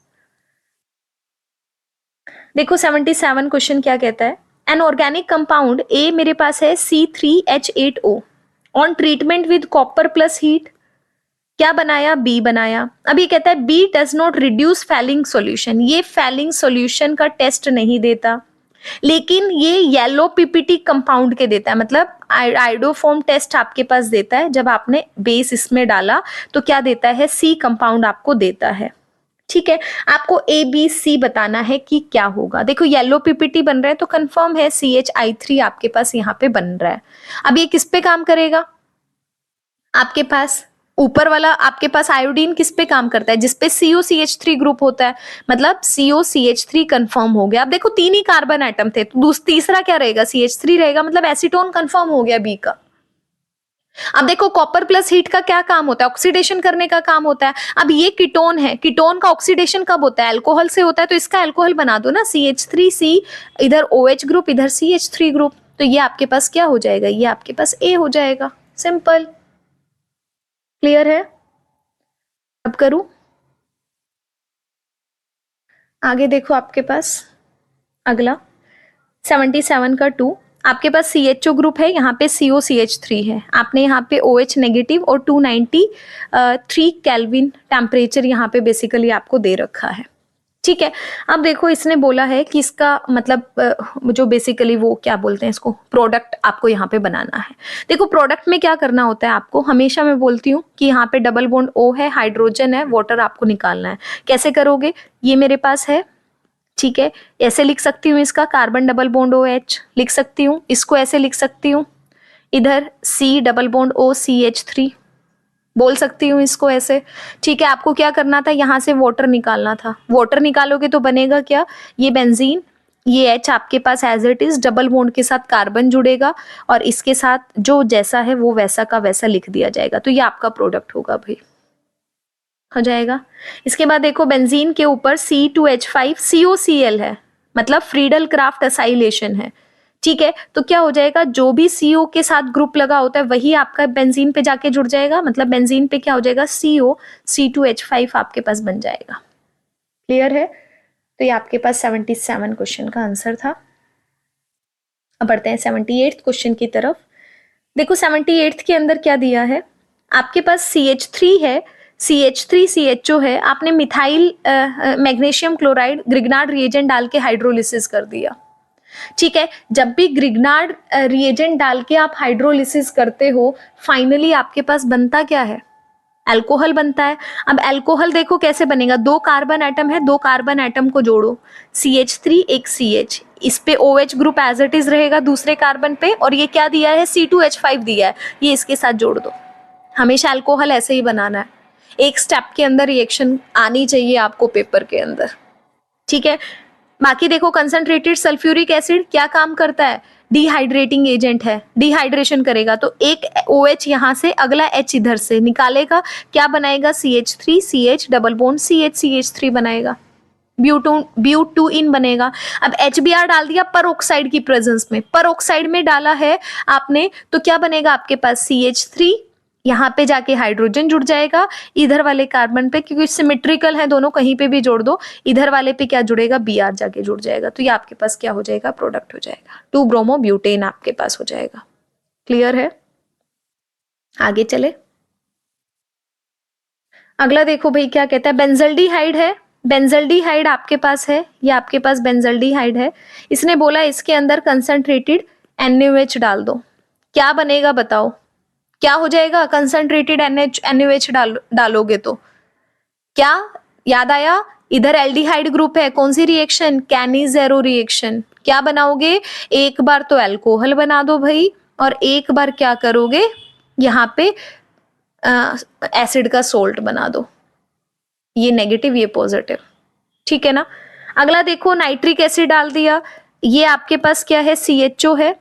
देखो 77 क्वेश्चन क्या कहता है, एन ऑर्गेनिक कंपाउंड ए मेरे पास है C3H8O on treatment with copper plus heat, क्या बनाया, बी बनाया। अब ये कहता है B does not reduce Fehling solution, ये फैलिंग सॉल्यूशन का टेस्ट नहीं देता, लेकिन ये येलो पीपीटी कंपाउंड के देता है, मतलब आइडोफॉर्म टेस्ट आपके पास देता है। जब आपने बेस इसमें डाला तो क्या देता है, सी कंपाउंड आपको देता है, ठीक है। आपको ABC बताना है कि क्या होगा। देखो येलो पीपीटी बन रहा है तो कंफर्म है CHI3 आपके पास यहाँ पे बन रहा है। अब ये किस पे काम करेगा, आपके पास ऊपर वाला आपके पास आयोडीन किस पे काम करता है, जिसपे COCH3 ग्रुप होता है, मतलब COCH3 कंफर्म हो गया। अब देखो 3 ही कार्बन एटम थे, तो तीसरा क्या रहेगा, CH3 रहेगा, मतलब एसीटोन कंफर्म हो गया बी का। अब देखो कॉपर प्लस हीट का क्या काम होता है, ऑक्सीडेशन करने का काम होता है। अब ये कीटोन है, कीटोन का ऑक्सीडेशन कब होता है, अल्कोहल से होता है, तो इसका अल्कोहल बना दो ना, CH3C, इधर OH ग्रुप, इधर CH3 ग्रुप, तो ये आपके पास क्या हो जाएगा, ये आपके पास A हो जाएगा, सिंपल, क्लियर है। अब करूं आगे, देखो आपके पास अगला 77 का 2,
आपके पास CHO ग्रुप है, यहाँ पे COCH3 है, आपने यहाँ पे OH नेगेटिव और 293 केल्विन टेम्परेचर यहाँ पे बेसिकली आपको दे रखा है। ठीक है, अब देखो इसने बोला है कि इसका मतलब जो बेसिकली वो क्या बोलते हैं इसको, प्रोडक्ट आपको यहाँ पे बनाना है। देखो प्रोडक्ट में क्या करना होता है आपको, हमेशा मैं बोलती हूँ कि यहाँ पे डबल बॉन्ड O है, हाइड्रोजन है, वाटर आपको निकालना है। कैसे करोगे, ये मेरे पास है, ठीक है, ऐसे लिख सकती हूँ, इसका कार्बन डबल बॉन्ड OH लिख सकती हूँ, इसको ऐसे लिख सकती हूँ, इधर C double bond O CH3 बोल सकती हूँ इसको ऐसे। ठीक है, आपको क्या करना था, यहाँ से वाटर निकालना था। वाटर निकालोगे तो बनेगा क्या, ये बेंजीन, ये H आपके पास as it is double bond के साथ कार्बन जुड़ेगा और इसके साथ जो जैसा है वो वैसा का वैसा लिख दिया जाएगा, तो ये आपका प्रोडक्ट होगा भाई, हो जाएगा। इसके बाद देखो बेंजीन के ऊपर C2H5 COCl है, मतलब फ्रीडल क्राफ्ट असाइलेशन है। ठीक है, तो क्या हो जाएगा, जो भी CO के साथ ग्रुप लगा होता है वही आपका बेंजीन पे जाके जुड़ जाएगा, मतलब बेंजीन पे क्या हो जाएगा, CO C2H5 आपके पास बन जाएगा। क्लियर है, तो ये आपके पास 77 क्वेश्चन का आंसर था। अब बढ़ते हैं 78th क्वेश्चन की तरफ। देखो 78th के अंदर क्या दिया है, आपके पास CH3 है, CH3 CHO है, आपने methyl magnesium chloride Grignard reagent डाल के हाइड्रोलिसिस कर दिया। ठीक है, जब भी ग्रिग्नार्ड रिएजेंट डाल के आप हाइड्रोलिसिस करते हो, फाइनली आपके पास बनता क्या है, अल्कोहल बनता है। अब अल्कोहल देखो कैसे बनेगा, 2 कार्बन एटम है, 2 कार्बन एटम को जोड़ो, CH3 एक CH, इस पे OH group as it is रहेगा दूसरे कार्बन पे, और ये क्या दिया है, C2H5 दिया है, ये इसके साथ जोड़ दो। हमेशा अल्कोहल ऐसे ही बनाना है, एक स्टेप के अंदर रिएक्शन आनी चाहिए आपको पेपर के अंदर। ठीक है, बाकी देखो कंसंट्रेटेड सल्फ्यूरिक एसिड क्या काम करता है, डिहाइड्रेटिंग एजेंट है, डिहाइड्रेशन करेगा, तो एक OH यहाँ से, अगला H इधर से निकालेगा, क्या बनाएगा, CH3 CH double bond CH3 बनाएगा, ब्यूटूइन बनेगा। अब HBr डाल दिया पर ऑक्साइड की प्रेजेंस में, पर ऑक्साइड में डाला है आपने, तो क्या बनेगा आपके पास, CH3, यहाँ पे जाके हाइड्रोजन जुड़ जाएगा, इधर वाले कार्बन पे, क्योंकि सिमेट्रिकल है दोनों, कहीं पे भी जोड़ दो, इधर वाले पे क्या जुड़ेगा, Br जाके जुड़ जाएगा, तो ये आपके पास क्या हो जाएगा, प्रोडक्ट हो जाएगा, 2 ब्रोमो ब्यूटेन आपके पास हो जाएगा। क्लियर है, आगे चले। अगला देखो भाई क्या कहता है, बेंजल्डिहाइड है, बेंजल्डिहाइड आपके पास है, ये आपके पास बेंजल्डिहाइड है, इसने बोला इसके अंदर कंसंट्रेटेड NaOH डाल दो, क्या बनेगा बताओ, क्या हो जाएगा, कंसंट्रेटेड NaOH डालोगे तो क्या याद आया, इधर एल्डिहाइड ग्रुप है, कौन सी रिएक्शन, कैनी-ज़ेरो रिएक्शन, क्या बनाओगे, एक बार तो अल्कोहल बना दो भाई, और एक बार क्या करोगे, यहाँ पे एसिड का सोल्ट बना दो, ये नेगेटिव ये पॉजिटिव। ठीक है ना, अगला देखो नाइट्रिक एसिड डाल दिया, ये आपके पास क्या है, CHO है,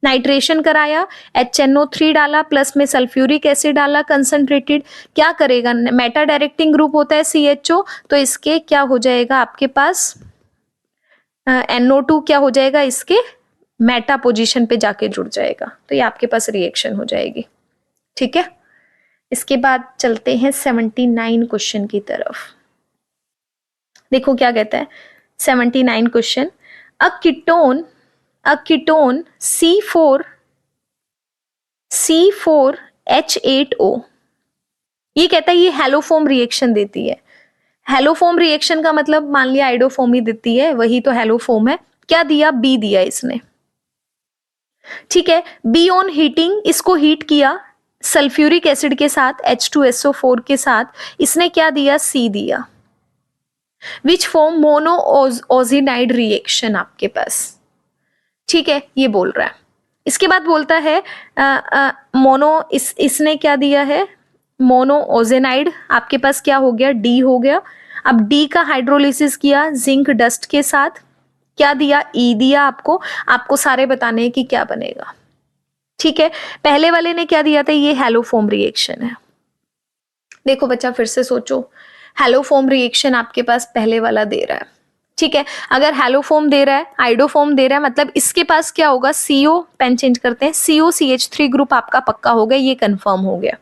नाइट्रेशन कराया, HNO3 डाला, प्लस में सल्फ्यूरिक एसिड डाला कंसंट्रेटेड, क्या करेगा, मेटा डायरेक्टिंग ग्रुप होता है CHO, तो इसके क्या हो जाएगा आपके पास, NO2 क्या हो जाएगा, इसके मेटा पोजीशन पे जाके जुड़ जाएगा, तो ये आपके पास रिएक्शन हो जाएगी। ठीक है, इसके बाद चलते हैं 79 क्वेश्चन की तरफ। देखो क्या कहता है 79 क्वेश्चन, अ कीटोन C4H8O, ये कहता है ये हेलोफॉर्म रिएक्शन देती है। हेलोफॉर्म रिएक्शन का मतलब मान लिया आइडोफॉर्म ही देती है, वही तो हेलोफॉर्म है। क्या दिया, B दिया इसने। ठीक है, B ऑन हीटिंग, इसको हीट किया सल्फ्यूरिक एसिड के साथ, H2SO4 के साथ, इसने क्या दिया, C दिया, विच फॉर्म मोनो ओजिनाइड रिएक्शन आपके पास। ठीक है, ये बोल रहा है। इसके बाद बोलता है मोनो, इसने क्या दिया है, मोनो ओजेनाइड, आपके पास क्या हो गया, D हो गया। अब D का हाइड्रोलिसिस किया जिंक डस्ट के साथ, क्या दिया, E दिया आपको सारे बताने हैं कि क्या बनेगा। ठीक है, पहले वाले ने क्या दिया था, ये हेलोफॉर्म रिएक्शन है। देखो बच्चा फिर से सोचो, हेलोफॉर्म रिएक्शन आपके पास पहले वाला दे रहा है। ठीक है, अगर हेलोफॉर्म दे रहा है, आइडोफॉर्म दे रहा है, मतलब इसके पास क्या होगा, CO, पेन चेंज करते हैं, COCH3 ग्रुप आपका पक्का हो गया, ये कंफर्म हो गया।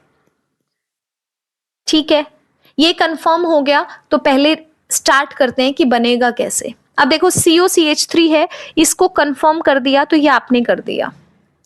ठीक है, ये कंफर्म हो गया, तो पहले स्टार्ट करते हैं कि बनेगा कैसे। अब देखो COCH3 है, इसको कंफर्म कर दिया तो ये आपने कर दिया।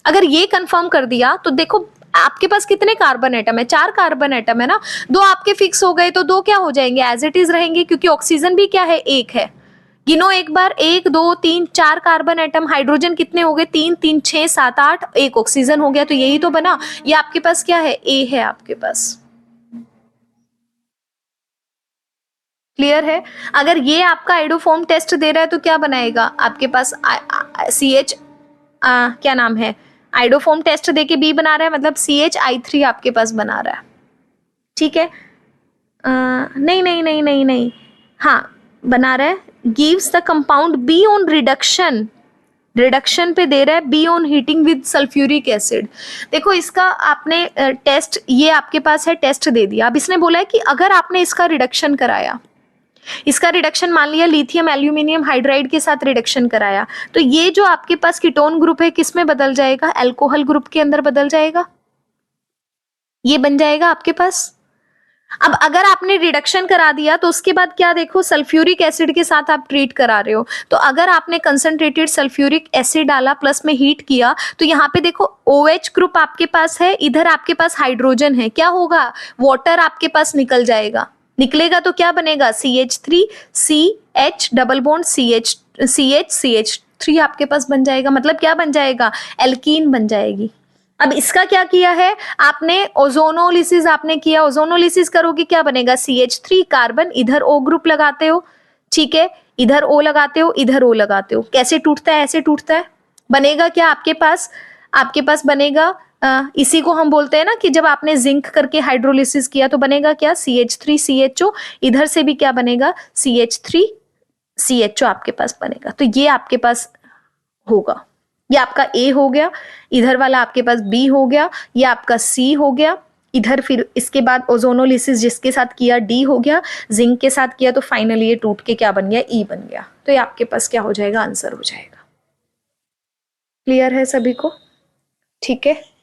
अगर ये कंफर्म कर दिया तो देखो आपके पास कितने कार्बन एटम है, 4 कार्बन एटम है ना, 2 आपके फिक्स हो गए तो 2 क्या हो जाएंगे, एज इट इज रहेंगे, क्योंकि ऑक्सीजन भी क्या है, 1 है। गिनो एक बार, 1 2 3 4 कार्बन एटम, हाइड्रोजन कितने हो गए, 3 3 6 7 8, 1 ऑक्सीजन हो गया, तो यही तो बना। ये आपके पास क्या है, ए है आपके पास। क्लियर है। अगर ये आपका आइडोफॉर्म टेस्ट दे रहा है तो क्या बनाएगा आपके पास, CH क्या नाम है, आइडोफॉर्म टेस्ट देके बी बना रहा है, मतलब CHI3 आपके पास बना रहा है। ठीक है, नहीं नहीं नहीं नहीं नहीं, हाँ बना रहा है, gives the compound be on reduction, reduction पे दे रहा है, be on heating with sulphuric acid. देखो इसका आपने टेस्ट, ये आपके पास है, टेस्ट दे दिया। अब इसने बोला है कि अगर आपने इसका रिडक्शन कराया, इसका रिडक्शन मान लिया लिथियम एल्यूमिनियम हाइड्राइड के साथ रिडक्शन कराया, तो ये जो आपके पास कीटोन ग्रुप है किस में बदल जाएगा, अल्कोहल ग्रुप के अंदर बदल जाएगा, ये बन जाएगा आपके पास। अब अगर आपने रिडक्शन करा दिया तो उसके बाद क्या, देखो सल्फ्यूरिक एसिड के साथ आप ट्रीट करा रहे हो, तो अगर आपने कंसंट्रेटेड सल्फ्यूरिक एसिड डाला प्लस में हीट किया, तो यहाँ पे देखो OH ग्रुप आपके पास है, इधर आपके पास हाइड्रोजन है, क्या होगा, वाटर आपके पास निकल जाएगा, निकलेगा तो क्या बनेगा, CH3 CH double bond CH आपके पास बन जाएगा, मतलब क्या बन जाएगा, एल्कीन बन जाएगी। अब इसका क्या किया है आपने, ओजोनोलिसिस आपने किया, ओजोनोलिसिस करोगे क्या बनेगा, CH3 कार्बन, इधर O ग्रुप लगाते हो, ठीक है, इधर O लगाते हो, इधर O लगाते हो, कैसे टूटता है, ऐसे टूटता है, बनेगा क्या आपके पास बनेगा, इसी को हम बोलते हैं ना कि जब आपने जिंक करके हाइड्रोलिसिस किया तो बनेगा क्या, CH3 CHO, इधर से भी क्या बनेगा, CH3 CHO आपके पास बनेगा। तो ये आपके पास होगा, ये आपका A हो गया, इधर वाला आपके पास B हो गया, ये आपका C हो गया, इधर फिर इसके बाद ओजोनोलिसिस जिसके साथ किया D हो गया, जिंक के साथ किया तो फाइनली ये टूट के क्या बन गया, E बन गया। तो ये आपके पास क्या हो जाएगा, आंसर हो जाएगा। क्लियर है सभी को, ठीक है।